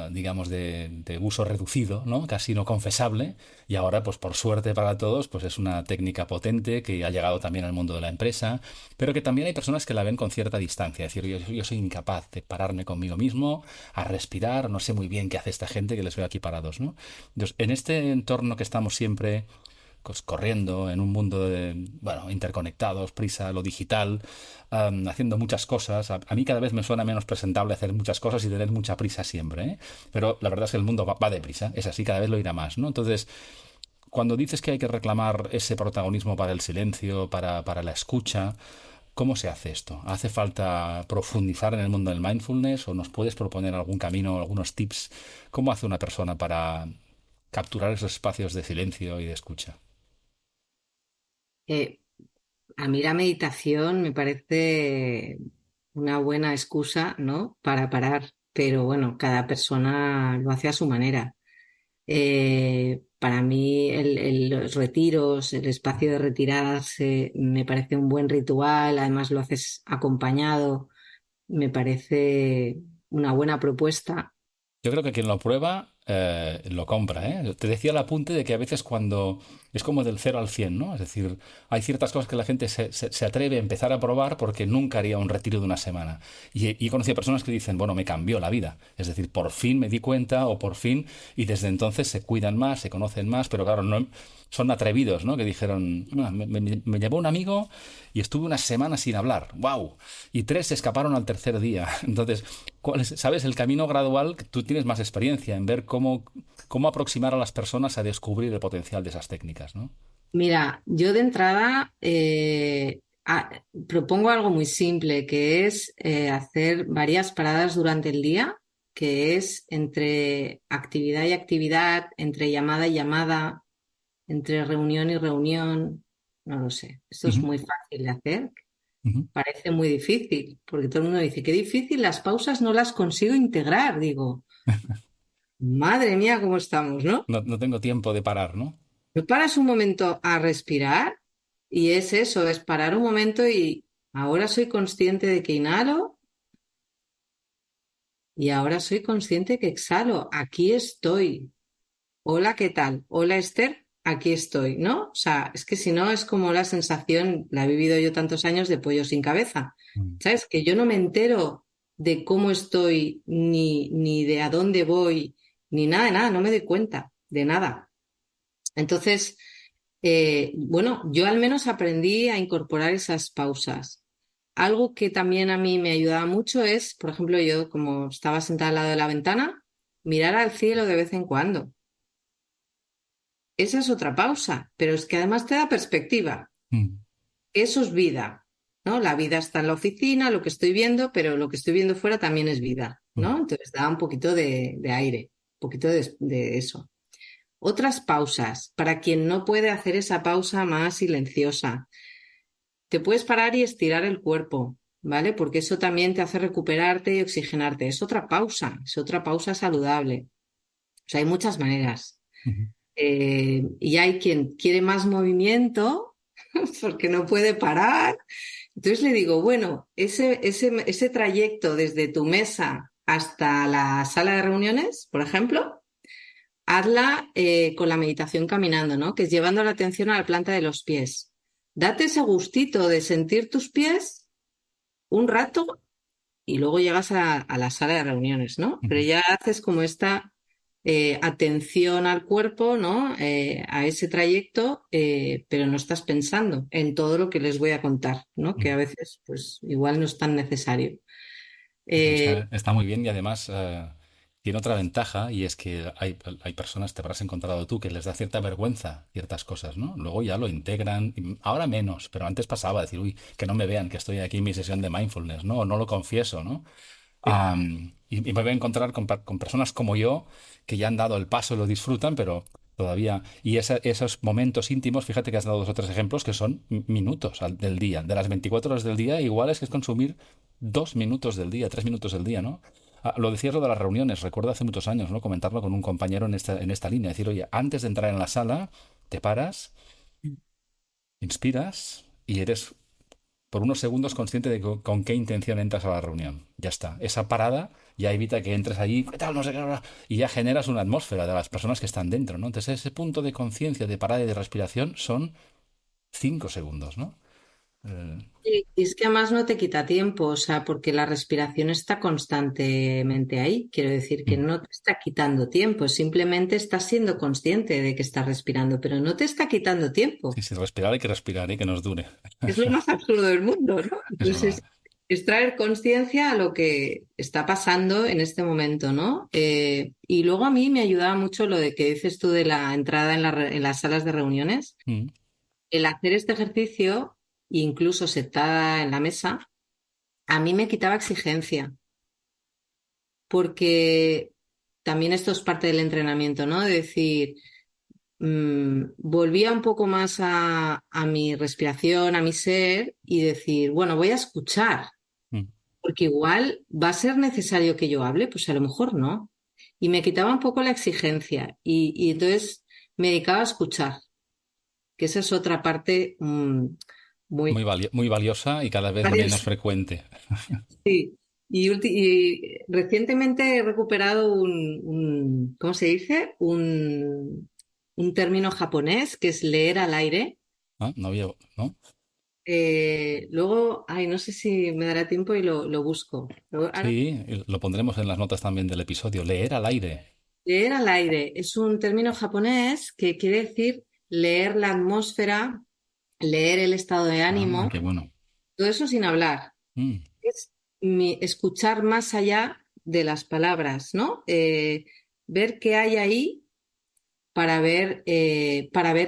Speaker 4: digamos, de uso reducido, ¿no? Casi no confesable, y ahora, pues por suerte para todos, pues es una técnica potente que ha llegado también al mundo de la empresa, pero que también hay personas que la ven con cierta distancia, es decir, yo soy incapaz de pararme conmigo mismo, a respirar, no sé muy bien qué hace esta gente que les veo aquí parados, ¿no? Entonces, en este entorno que estamos siempre corriendo en un mundo bueno, interconectados, prisa, lo digital, haciendo muchas cosas. A mí cada vez me suena menos presentable hacer muchas cosas y tener mucha prisa siempre, ¿eh? Pero la verdad es que el mundo va deprisa, es así, cada vez lo irá más, ¿no? Entonces, cuando dices que hay que reclamar ese protagonismo para el silencio, para la escucha, ¿cómo se hace esto? ¿Hace falta profundizar en el mundo del mindfulness o nos puedes proponer algún camino, algunos tips? ¿Cómo hace una persona para capturar esos espacios de silencio y de escucha?
Speaker 2: Eh, a mí la meditación me parece una buena excusa, ¿no? Para parar, pero bueno, cada persona lo hace a su manera. Para mí los retiros, el espacio de retirarse, me parece un buen ritual, además lo haces acompañado, me parece una buena propuesta.
Speaker 4: Yo creo que quien lo prueba lo compra, ¿eh? Te decía el apunte de que a veces cuando es como del 0 al 100, ¿no? Es decir, hay ciertas cosas que la gente se atreve a empezar a probar porque nunca haría un retiro de una semana. Y he conocido personas que dicen, bueno, me cambió la vida. Es decir, por fin me di cuenta o por fin, y desde entonces se cuidan más, se conocen más, pero claro, no, son atrevidos, ¿no? Que dijeron, "Ah, me llevó un amigo y estuve una semana sin hablar. ¡Wow! Y 3 se escaparon al tercer día. Entonces, ¿sabes? El camino gradual, que tú tienes más experiencia en ver cómo aproximar a las personas a descubrir el potencial de esas técnicas, ¿no?
Speaker 2: Mira, yo de entrada propongo algo muy simple, que es hacer varias paradas durante el día, que es entre actividad y actividad, entre llamada y llamada, entre reunión y reunión. No lo sé. Esto es
Speaker 4: Ujú,
Speaker 2: muy fácil de hacer.
Speaker 4: ujú.
Speaker 2: Parece muy difícil, porque todo el mundo dice, qué difícil, las pausas no las consigo integrar. Digo, madre mía, ¿cómo estamos, no?
Speaker 4: No, no tengo tiempo de parar, ¿no?
Speaker 2: Tú paras un momento a respirar y es eso, es parar un momento y ahora soy consciente de que inhalo y ahora soy consciente que exhalo. Aquí estoy. Hola, ¿qué tal? Hola, Esther, aquí estoy, ¿no? O sea, es que si no es como la sensación, la he vivido yo tantos años de pollo sin cabeza.
Speaker 4: Mm.
Speaker 2: ¿Sabes? Que yo no me entero de cómo estoy, ni de a dónde voy, ni nada de nada, no me doy cuenta de nada. Entonces, bueno, yo al menos aprendí a incorporar esas pausas. Algo que también a mí me ayudaba mucho es, por ejemplo, yo como estaba sentada al lado de la ventana, mirar al cielo de vez en cuando. Esa es otra pausa, pero es que además te da perspectiva.
Speaker 4: Mm.
Speaker 2: Eso es vida, ¿no? La vida está en la oficina, lo que estoy viendo, pero lo que estoy viendo fuera también es vida,
Speaker 4: Mm.
Speaker 2: ¿no? Entonces da un poquito de aire, un poquito de eso. Otras pausas, para quien no puede hacer esa pausa más silenciosa. Te puedes parar y estirar el cuerpo, ¿vale? Porque eso también te hace recuperarte y oxigenarte. Es otra pausa saludable. O sea, hay muchas maneras.
Speaker 4: Ujú.
Speaker 2: Y hay quien quiere más movimiento porque no puede parar. Entonces le digo, bueno, ese trayecto desde tu mesa hasta la sala de reuniones, por ejemplo, hazla con la meditación caminando, ¿no? Que es llevando la atención a la planta de los pies. Date ese gustito de sentir tus pies un rato y luego llegas a la sala de reuniones, ¿no? Pero
Speaker 4: Ujú.
Speaker 2: ya haces como esta atención al cuerpo, ¿no? A ese trayecto, pero no estás pensando en todo lo que les voy a contar, ¿no? Que a veces, pues, igual no es tan necesario.
Speaker 4: No,
Speaker 2: Eh,
Speaker 4: está muy bien y además tiene otra ventaja y es que hay personas, te habrás encontrado tú, que les da cierta vergüenza ciertas cosas, ¿no? Luego ya lo integran, y ahora menos, pero antes pasaba a decir, uy, que no me vean que estoy aquí en mi sesión de mindfulness, ¿no? O no lo confieso, ¿no? Y me voy a encontrar con personas como yo que ya han dado el paso y lo disfrutan, pero todavía. Y esos momentos íntimos, fíjate que has dado 2 o 3 ejemplos que son minutos del día. De las 24 horas del día, igual es que es consumir 2 minutos del día, 3 minutos del día, ¿no? Lo decías lo de las reuniones, recuerdo hace muchos años, ¿no? Comentarlo con un compañero en esta línea, decir, oye, antes de entrar en la sala, te paras, inspiras y eres por unos segundos consciente de con qué intención entras a la reunión. Ya está. Esa parada ya evita que entres allí, ¿qué tal? No sé qué, bla, bla, y ya generas una atmósfera de las personas que están dentro, ¿no? Entonces ese punto de conciencia, de parada y de respiración son 5 segundos, ¿no?
Speaker 2: Y es que además no te quita tiempo, o sea, porque la respiración está constantemente ahí. Quiero decir que no te está quitando tiempo, simplemente estás siendo consciente de que estás respirando, pero no te está quitando
Speaker 4: Sí,
Speaker 2: tiempo.
Speaker 4: sí, respirar hay que respirar y que nos dure.
Speaker 2: Es lo más absurdo del mundo, ¿no?
Speaker 4: Es
Speaker 2: Entonces,
Speaker 4: verdad.
Speaker 2: es traer conciencia a lo que está pasando en este momento, ¿no? Y luego a mí me ayudaba mucho lo de que dices tú de la entrada en las salas de reuniones.
Speaker 4: Mm,
Speaker 2: El hacer este ejercicio, incluso sentada en la mesa, a mí me quitaba exigencia, porque también esto es parte del entrenamiento, ¿no? De decir, volvía un poco más a mi respiración, a mi ser y decir, bueno, voy a escuchar,
Speaker 4: mm.
Speaker 2: porque igual va a ser necesario que yo hable, pues a lo mejor no. Y me quitaba un poco la exigencia y entonces me dedicaba a escuchar, que esa es otra parte muy
Speaker 4: Muy valiosa y cada vez menos
Speaker 2: valiosa.
Speaker 4: frecuente.
Speaker 2: Sí. Y recientemente he recuperado ¿cómo se dice? Un término japonés que es leer al aire.
Speaker 4: Ah, no había, ¿no?
Speaker 2: Luego, ay, no sé si me dará tiempo y lo busco.
Speaker 4: Sí, lo pondremos en las notas también del episodio. Leer al aire.
Speaker 2: Leer al aire es un término japonés que quiere decir leer la atmósfera, leer el estado de
Speaker 4: Ah,
Speaker 2: ánimo,
Speaker 4: qué bueno.
Speaker 2: todo eso sin hablar.
Speaker 4: Mm,
Speaker 2: Es escuchar más allá de las palabras, ¿no? Ver qué hay ahí para ver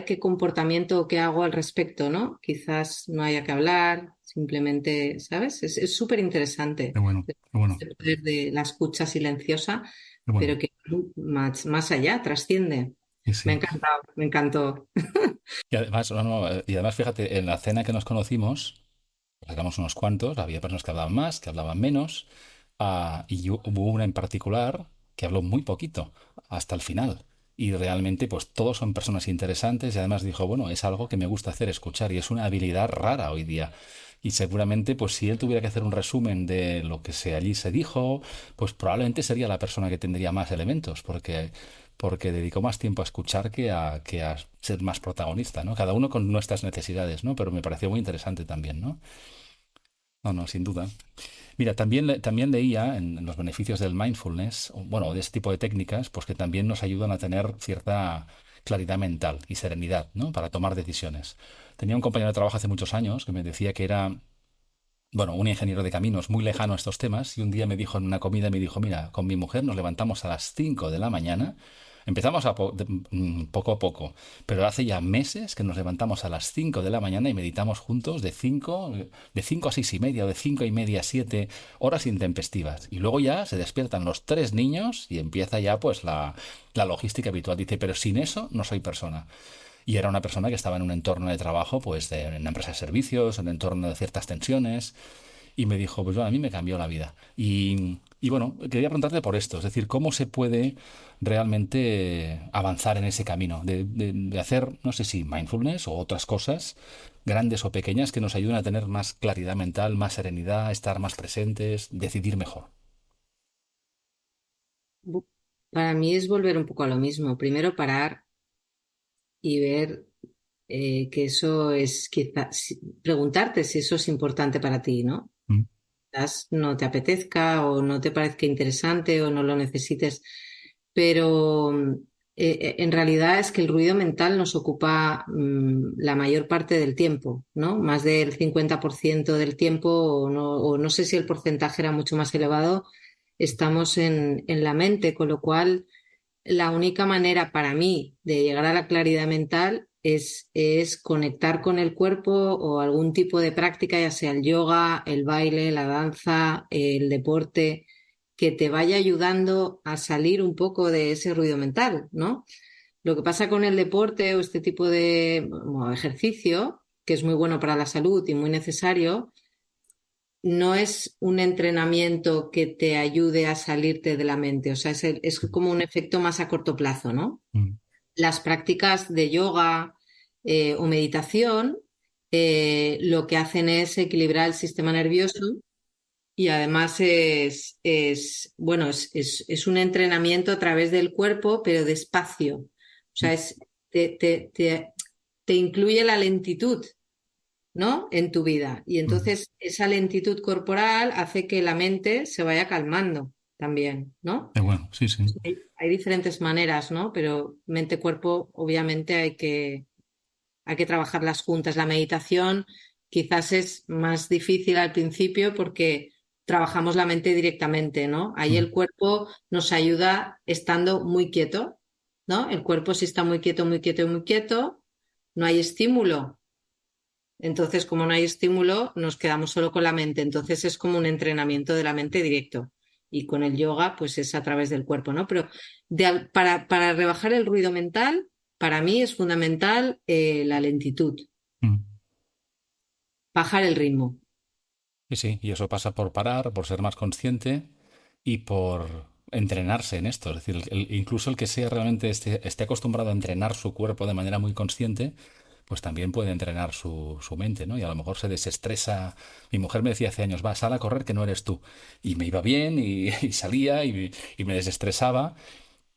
Speaker 2: qué comportamiento o qué hago al respecto, ¿no? Quizás no haya que hablar, simplemente, ¿sabes? Es súper interesante
Speaker 4: qué bueno, qué bueno,
Speaker 2: el poder de la escucha silenciosa,
Speaker 4: qué bueno.
Speaker 2: pero que más allá, trasciende.
Speaker 4: Sí,
Speaker 2: Me ha
Speaker 4: sí.
Speaker 2: encantado, me encantó.
Speaker 4: Y además, no, no, y además, fíjate, en la cena que nos conocimos, pues éramos unos cuantos, había personas que hablaban más, que hablaban menos, y hubo una en particular que habló muy poquito, hasta el final. Y realmente, pues todos son personas interesantes y además dijo, bueno, es algo que me gusta hacer, escuchar, y es una habilidad rara hoy día. Y seguramente, pues si él tuviera que hacer un resumen de lo que allí se dijo, pues probablemente sería la persona que tendría más elementos, porque dedicó más tiempo a escuchar que a ser más protagonista, ¿no? Cada uno con nuestras necesidades, ¿no? Pero me pareció muy interesante también, ¿no? No, no, sin duda. Mira, también leía en los beneficios del mindfulness, o, bueno, de este tipo de técnicas, pues que también nos ayudan a tener cierta claridad mental y serenidad, ¿no? Para tomar decisiones. Tenía un compañero de trabajo hace muchos años que me decía que era, bueno, un ingeniero de caminos muy lejano a estos temas, y un día me dijo en una comida, me dijo, mira, con mi mujer nos levantamos a las 5 de la mañana, empezamos poco a poco, pero hace ya meses que nos levantamos a las 5 de la mañana y meditamos juntos de cinco a 6:30 o de 5:30 a 7 horas intempestivas. Y luego ya se despiertan los tres niños y empieza ya pues la logística habitual. Dice, pero sin eso no soy persona. Y era una persona que estaba en un entorno de trabajo, pues en una empresa de servicios, en un entorno de ciertas tensiones, y me dijo, pues bueno, a mí me cambió la vida. Y bueno, quería preguntarte por esto, es decir, ¿cómo se puede realmente avanzar en ese camino de hacer, no sé si mindfulness o otras cosas, grandes o pequeñas, que nos ayuden a tener más claridad mental, más serenidad, estar más presentes, decidir mejor?
Speaker 2: Para mí es volver un poco a lo mismo. Primero parar y ver que eso es quizás, preguntarte si eso es importante para ti, ¿no?
Speaker 4: Mm,
Speaker 2: Quizás no te apetezca o no te parezca interesante o no lo necesites, pero en realidad es que el ruido mental nos ocupa la mayor parte del tiempo, ¿no? Más del 50% del tiempo, o no sé si el porcentaje era mucho más elevado, estamos en la mente, con lo cual la única manera para mí de llegar a la claridad mental es conectar con el cuerpo o algún tipo de práctica, ya sea el yoga, el baile, la danza, el deporte, que te vaya ayudando a salir un poco de ese ruido mental, ¿no? Lo que pasa con el deporte o este tipo de bueno, ejercicio, que es muy bueno para la salud y muy necesario, no es un entrenamiento que te ayude a salirte de la mente, o sea, es como un efecto más a corto plazo, ¿no?
Speaker 4: mm,
Speaker 2: Las prácticas de yoga o meditación lo que hacen es equilibrar el sistema nervioso y además bueno, es un entrenamiento a través del cuerpo, pero despacio. O
Speaker 4: mm,
Speaker 2: sea, te incluye la lentitud ¿no? En tu vida. Y entonces esa lentitud corporal hace que la mente se vaya calmando también, ¿no?
Speaker 4: Bueno, sí, sí.
Speaker 2: Hay diferentes maneras, ¿no? Pero mente-cuerpo, obviamente hay que trabajarlas juntas. La meditación quizás es más difícil al principio porque trabajamos la mente directamente, ¿no? Ahí el cuerpo nos ayuda estando muy quieto, ¿no? El cuerpo si está muy quieto, muy quieto, muy quieto, no hay estímulo. Entonces, como no hay estímulo, nos quedamos solo con la mente. Entonces es como un entrenamiento de la mente directo. Y con el yoga, pues es a través del cuerpo, ¿no? Pero para rebajar el ruido mental, para mí es fundamental la lentitud,
Speaker 4: Mm.
Speaker 2: bajar el ritmo.
Speaker 4: Sí, sí, y eso pasa por parar, por ser más consciente y por entrenarse en esto. Es decir, incluso el que sea realmente esté acostumbrado a entrenar su cuerpo de manera muy consciente, pues también puede entrenar su mente, ¿no? Y a lo mejor se desestresa. Mi mujer me decía hace años, va, sal a correr que no eres tú. Y me iba bien y salía y me desestresaba,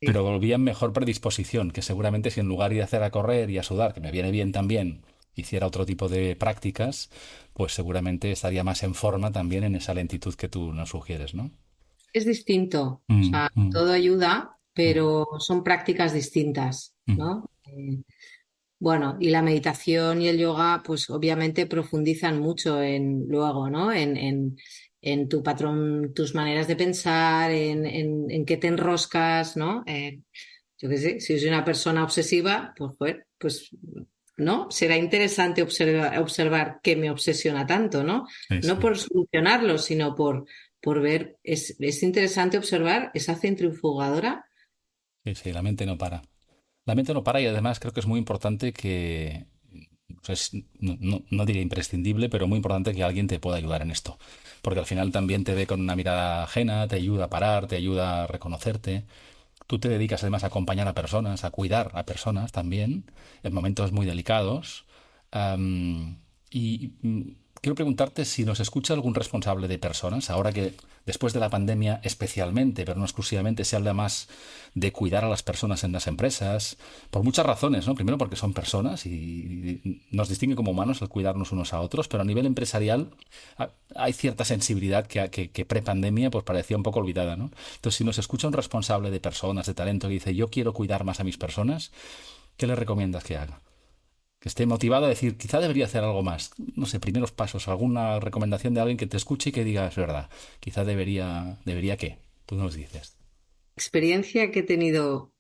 Speaker 4: pero
Speaker 2: Sí.
Speaker 4: volvía en mejor predisposición, que seguramente si en lugar de hacer a correr y a sudar, que me viene bien también, hiciera otro tipo de prácticas, pues seguramente estaría más en forma también en esa lentitud que tú nos sugieres, ¿no?
Speaker 2: Es distinto, o
Speaker 4: Mm,
Speaker 2: sea,
Speaker 4: mm,
Speaker 2: todo ayuda,
Speaker 4: mm,
Speaker 2: pero son prácticas distintas,
Speaker 4: mm.
Speaker 2: ¿no? Bueno, y la meditación y el yoga, pues obviamente profundizan mucho en luego, ¿no? En tu patrón, tus maneras de pensar, en qué te enroscas, ¿no? Yo qué sé, si soy una persona obsesiva, pues, joder, pues, ¿no? Será interesante observar qué me obsesiona tanto, ¿no?
Speaker 4: Sí,
Speaker 2: No
Speaker 4: sí.
Speaker 2: por solucionarlo, sino por ver, es interesante observar esa centrifugadora.
Speaker 4: Sí, sí, la mente no para. La mente no para y además creo que es muy importante que, o sea, no diría imprescindible, pero muy importante que alguien te pueda ayudar en esto. Porque al final también te ve con una mirada ajena, te ayuda a parar, te ayuda a reconocerte. Tú te dedicas además a acompañar a personas, a cuidar a personas también, en momentos muy delicados. Am, quiero preguntarte si nos escucha algún responsable de personas, ahora que después de la pandemia especialmente, pero no exclusivamente, se habla más de cuidar a las personas en las empresas, por muchas razones, ¿no? Primero porque son personas y nos distingue como humanos el cuidarnos unos a otros, pero a nivel empresarial hay cierta sensibilidad que pre-pandemia pues parecía un poco olvidada, ¿no? Entonces, si nos escucha un responsable de personas, de talento, que dice, yo quiero cuidar más a mis personas, ¿qué le recomiendas que haga? Que esté motivado a decir, quizá debería hacer algo más. No sé, primeros pasos, alguna recomendación de alguien que te escuche y que diga, es verdad, quizá debería qué. Tú nos dices.
Speaker 2: Experiencia que he tenido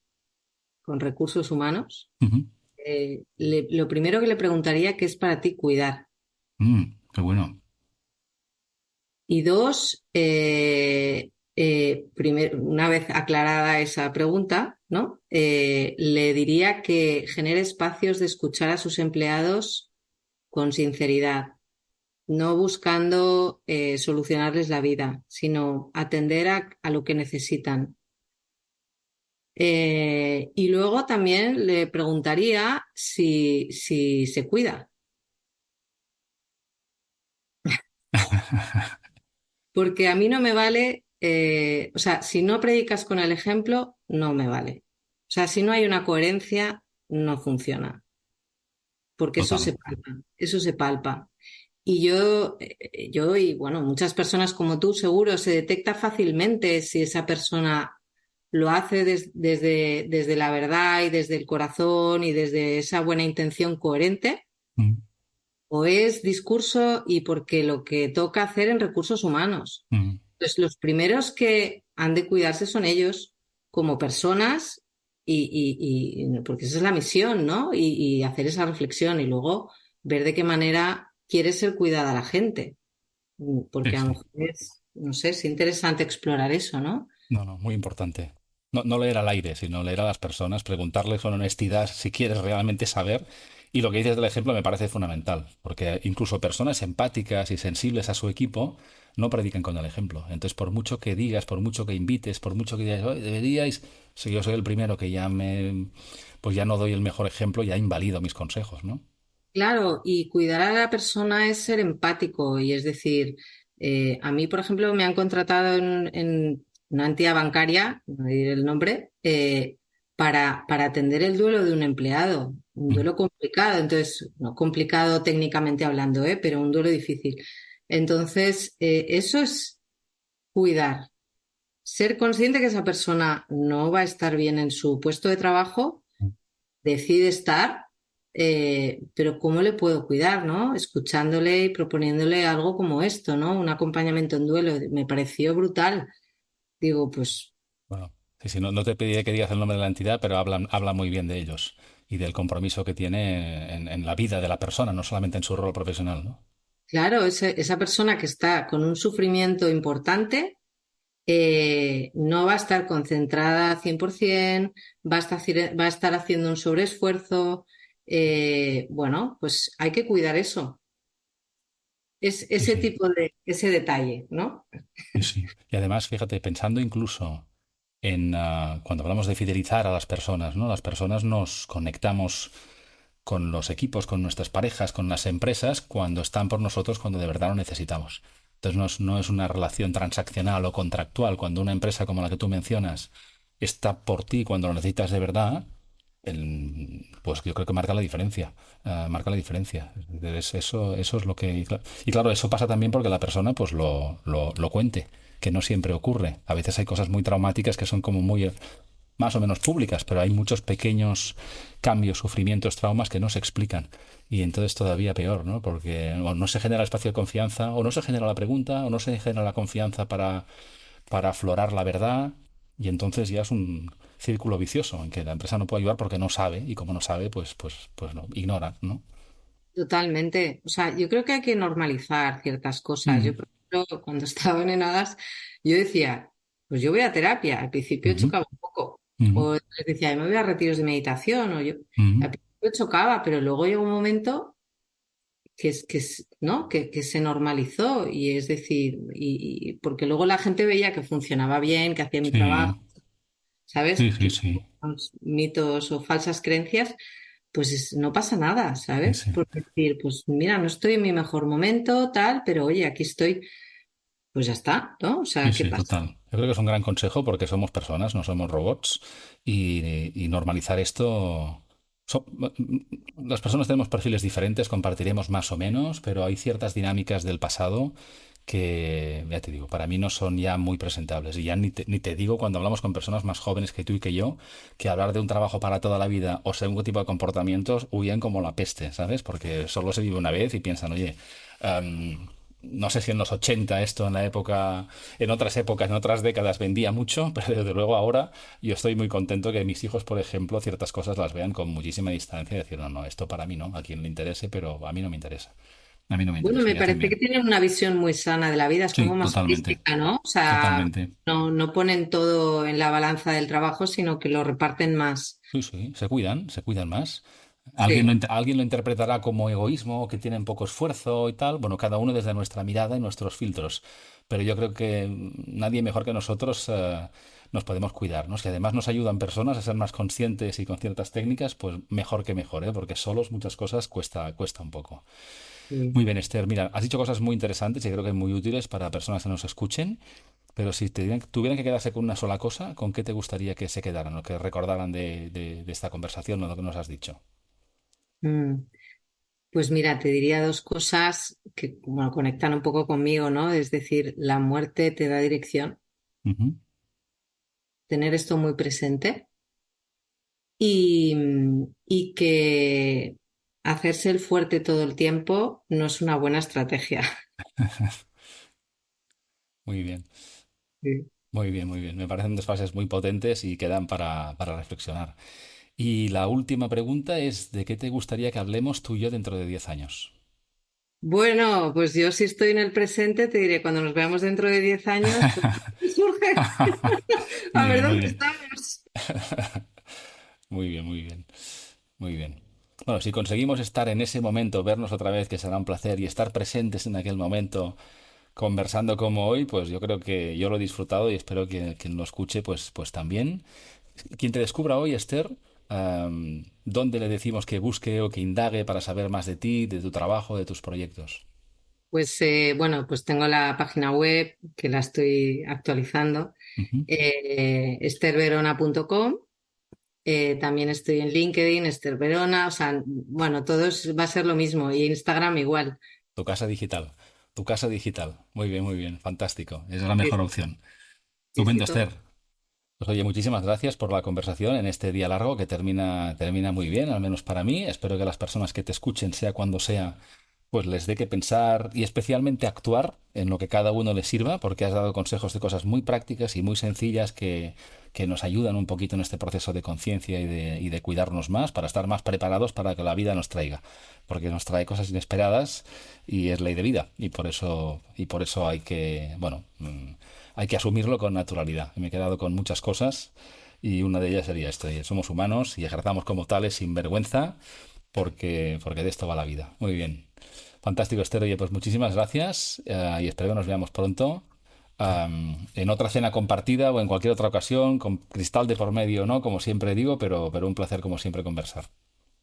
Speaker 2: con recursos humanos,
Speaker 4: Ujú.
Speaker 2: lo primero que le preguntaría qué es para ti cuidar.
Speaker 4: Qué bueno.
Speaker 2: Y dos, una vez aclarada esa pregunta, ¿no? Le diría que genere espacios de escuchar a sus empleados con sinceridad, no buscando solucionarles la vida, sino atender a lo que necesitan. Y luego también le preguntaría si se cuida, porque a mí no me vale, o sea, si no predicas con el ejemplo, no me vale. O sea, si no hay una coherencia, no funciona, porque eso
Speaker 4: Total.
Speaker 2: se palpa, eso se palpa. Y yo y bueno, muchas personas como tú, seguro, se detecta fácilmente si esa persona lo hace desde la verdad y desde el corazón y desde esa buena intención coherente,
Speaker 4: Mm,
Speaker 2: o es discurso y porque lo que toca hacer en recursos humanos.
Speaker 4: mm.
Speaker 2: Entonces, los primeros que han de cuidarse son ellos como personas porque esa es la misión, ¿no? Y hacer esa reflexión y luego ver de qué manera quiere ser cuidada la gente.
Speaker 4: Sí,
Speaker 2: Porque a lo
Speaker 4: sí.
Speaker 2: mejor no sé, es interesante explorar eso, ¿no?
Speaker 4: No, no, muy importante. No leer al aire, sino leer a las personas, preguntarles con honestidad si quieres realmente saber. Y lo que dices del ejemplo me parece fundamental, porque incluso personas empáticas y sensibles a su equipo no predican con el ejemplo. Entonces, por mucho que digas, por mucho que invites, por mucho que digas, "Oye, deberíais, si yo soy el primero que pues ya no doy el mejor ejemplo, ya invalido mis consejos, ¿no?
Speaker 2: Claro, y cuidar a la persona es ser empático y es decir, a mí, por ejemplo, me han contratado en una entidad bancaria, no diré el nombre, para atender el duelo de un empleado, un duelo complicado, entonces, no complicado técnicamente hablando, pero un duelo difícil. Entonces, eso es cuidar, ser consciente que esa persona no va a estar bien en su puesto de trabajo, decide estar, pero ¿cómo le puedo cuidar, no? Escuchándole y proponiéndole algo como esto, ¿no? Un acompañamiento en duelo. Me pareció brutal. Digo, pues
Speaker 4: Bueno, sí, sí, no te pediré que digas el nombre de la entidad, pero habla muy bien de ellos y del compromiso que tiene en la vida de la persona, no solamente en su rol profesional, ¿no?
Speaker 2: claro, esa persona que está con un sufrimiento importante no va a estar concentrada 100%, va a estar haciendo un sobreesfuerzo. Bueno, pues hay que cuidar eso. Es
Speaker 4: Sí,
Speaker 2: ese
Speaker 4: sí,
Speaker 2: tipo ese detalle, ¿no?
Speaker 4: sí, sí. Y además, fíjate, pensando incluso en cuando hablamos de fidelizar a las personas, ¿no? Las personas nos conectamos con los equipos, con nuestras parejas, con las empresas, cuando están por nosotros, cuando de verdad lo necesitamos. Entonces no es una relación transaccional o contractual. Cuando una empresa como la que tú mencionas está por ti cuando lo necesitas de verdad, pues yo creo que marca la diferencia. Marca la diferencia. Eso es lo que... Y claro, eso pasa también porque la persona pues lo cuente, que no siempre ocurre. A veces hay cosas muy traumáticas que son como muy más o menos públicas, pero hay muchos pequeños cambios, sufrimientos, traumas que no se explican. Y entonces todavía peor, ¿no? Porque o no se genera espacio de confianza, o no se genera la pregunta, o no se genera la confianza para aflorar la verdad. Y entonces ya es un círculo vicioso en que la empresa no puede ayudar porque no sabe, y como no sabe, pues no, ignora, ¿no?
Speaker 2: Totalmente. O sea, yo creo que hay que normalizar ciertas cosas. Yo,
Speaker 4: Mm,
Speaker 2: por ejemplo, cuando estaba en Enadas, yo decía, pues yo voy a terapia. Al principio
Speaker 4: ujú,
Speaker 2: chocaba un poco.
Speaker 4: ujú,
Speaker 2: O les decía, me voy a retiros de meditación. O yo,
Speaker 4: ujú.
Speaker 2: al principio chocaba, pero luego llegó un momento ¿no? Que se normalizó. Y es decir, porque luego la gente veía que funcionaba bien, que hacía mi trabajo,
Speaker 4: Sí,
Speaker 2: ¿sabes?
Speaker 4: sí, sí,
Speaker 2: Que
Speaker 4: sí,
Speaker 2: los mitos o falsas creencias, pues no pasa nada,
Speaker 4: sí,
Speaker 2: ¿sabes?
Speaker 4: sí.
Speaker 2: Por decir, pues mira, no estoy en mi mejor momento, tal, pero oye, aquí estoy, pues ya está, ¿no? O
Speaker 4: Sí,
Speaker 2: sea, ¿qué
Speaker 4: sí,
Speaker 2: pasa?
Speaker 4: total. Yo creo que es un gran consejo porque somos personas, no somos robots. Y normalizar esto. Las personas tenemos perfiles diferentes, compartiremos más o menos, pero hay ciertas dinámicas del pasado que, ya te digo, para mí no son ya muy presentables. Y ya ni te digo cuando hablamos con personas más jóvenes que tú y que yo, que hablar de un trabajo para toda la vida o según tipo de comportamientos huyen como la peste, ¿sabes? Porque solo se vive una vez y piensan, oye, no sé si en los 80 esto en la época, en otras épocas, en otras décadas vendía mucho, pero desde luego ahora yo estoy muy contento que mis hijos, por ejemplo, ciertas cosas las vean con muchísima distancia y decir, no, no, esto para mí no, a quien le interese, pero a mí no me interesa. A mí no me
Speaker 2: Bueno,
Speaker 4: interesa,
Speaker 2: me
Speaker 4: ya
Speaker 2: parece que
Speaker 4: también.
Speaker 2: tienen una visión muy sana de la vida, es como
Speaker 4: Sí,
Speaker 2: más
Speaker 4: totalmente,
Speaker 2: holística, ¿no? O sea,
Speaker 4: totalmente.
Speaker 2: no ponen todo en la balanza del trabajo, sino que lo reparten más.
Speaker 4: Sí, sí, se cuidan más.
Speaker 2: Sí.
Speaker 4: Alguien lo interpretará como egoísmo, o que tienen poco esfuerzo y tal. Bueno, cada uno desde nuestra mirada y nuestros filtros. Pero yo creo que nadie mejor que nosotros nos podemos cuidar, ¿no? Si además nos ayudan personas a ser más conscientes y con ciertas técnicas, pues mejor que mejor, ¿eh? Porque solos muchas cosas cuesta un poco.
Speaker 2: Sí.
Speaker 4: Muy bien, Esther. Mira, has dicho cosas muy interesantes y creo que muy útiles para personas que nos escuchen. Pero si tuvieran que quedarse con una sola cosa, ¿con qué te gustaría que se quedaran o que recordaran de esta conversación o lo que nos has dicho?
Speaker 2: Mm. Pues mira, te diría dos cosas que bueno, conectan un poco conmigo, ¿no? Es decir, la muerte te da dirección,
Speaker 4: Ujú.
Speaker 2: tener esto muy presente y, y que hacerse el fuerte todo el tiempo no es una buena estrategia.
Speaker 4: Muy bien,
Speaker 2: Sí.
Speaker 4: muy bien, muy bien. Me parecen dos frases muy potentes y quedan para reflexionar. Y la última pregunta es, ¿de qué te gustaría que hablemos tú y yo dentro de 10 años?
Speaker 2: Bueno, pues yo si estoy en el presente, te diré, cuando nos veamos dentro de 10 años, pues surge, a
Speaker 4: Muy
Speaker 2: ver
Speaker 4: bien, muy
Speaker 2: dónde
Speaker 4: bien.
Speaker 2: estamos.
Speaker 4: Muy bien, muy bien. Muy bien. Bueno, si conseguimos estar en ese momento, vernos otra vez, que será un placer, y estar presentes en aquel momento, conversando como hoy, pues yo creo que yo lo he disfrutado y espero que quien lo escuche, pues también. Quien te descubra hoy, Esther, ¿dónde le decimos que busque o que indague para saber más de ti, de tu trabajo, de tus proyectos?
Speaker 2: Pues bueno, pues tengo la página web que la estoy actualizando,
Speaker 4: Ujú,
Speaker 2: esterverona.com También estoy en LinkedIn, Esther Verona, o sea, bueno, va a ser lo mismo. Y Instagram igual.
Speaker 4: Tu casa digital. Tu casa digital. Muy bien, fantástico. Es la mejor opción.
Speaker 2: Sí, sí,
Speaker 4: Estupendo,
Speaker 2: todo.
Speaker 4: Esther. Pues oye, muchísimas gracias por la conversación en este día largo que termina muy bien, al menos para mí. Espero que las personas que te escuchen, sea cuando sea, pues les dé que pensar y especialmente actuar en lo que cada uno les sirva, porque has dado consejos de cosas muy prácticas y muy sencillas que nos ayudan un poquito en este proceso de conciencia y de cuidarnos más, para estar más preparados para que la vida nos traiga, porque nos trae cosas inesperadas y es ley de vida, y por eso hay que, bueno, hay que asumirlo con naturalidad. Y me he quedado con muchas cosas y una de ellas sería esto, somos humanos y ejerzamos como tales sin vergüenza porque de esto va la vida. Muy bien. Fantástico, Esther. Oye, pues muchísimas gracias y espero que nos veamos pronto en otra cena compartida o en cualquier otra ocasión, con cristal de por medio, ¿no? Como siempre digo, pero un placer como siempre conversar.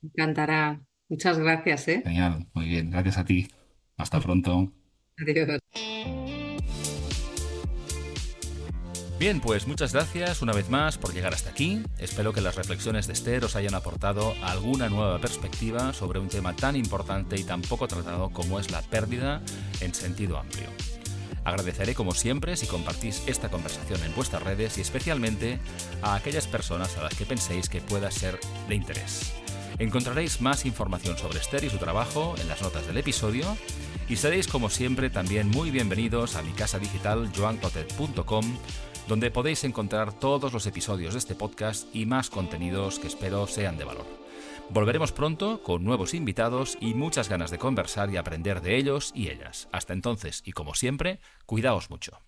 Speaker 2: Me encantará. Muchas gracias, ¿eh?
Speaker 4: Genial, muy bien. Gracias a ti. Hasta pronto.
Speaker 2: Adiós.
Speaker 3: Bien, pues muchas gracias una vez más por llegar hasta aquí. Espero que las reflexiones de Esther os hayan aportado alguna nueva perspectiva sobre un tema tan importante y tan poco tratado como es la pérdida en sentido amplio. Agradeceré como siempre si compartís esta conversación en vuestras redes y especialmente a aquellas personas a las que penséis que pueda ser de interés. Encontraréis más información sobre Esther y su trabajo en las notas del episodio y seréis como siempre también muy bienvenidos a mi casa digital joanclotet.com, donde podéis encontrar todos los episodios de este podcast y más contenidos que espero sean de valor. Volveremos pronto con nuevos invitados y muchas ganas de conversar y aprender de ellos y ellas. Hasta entonces, y como siempre, cuidaos mucho.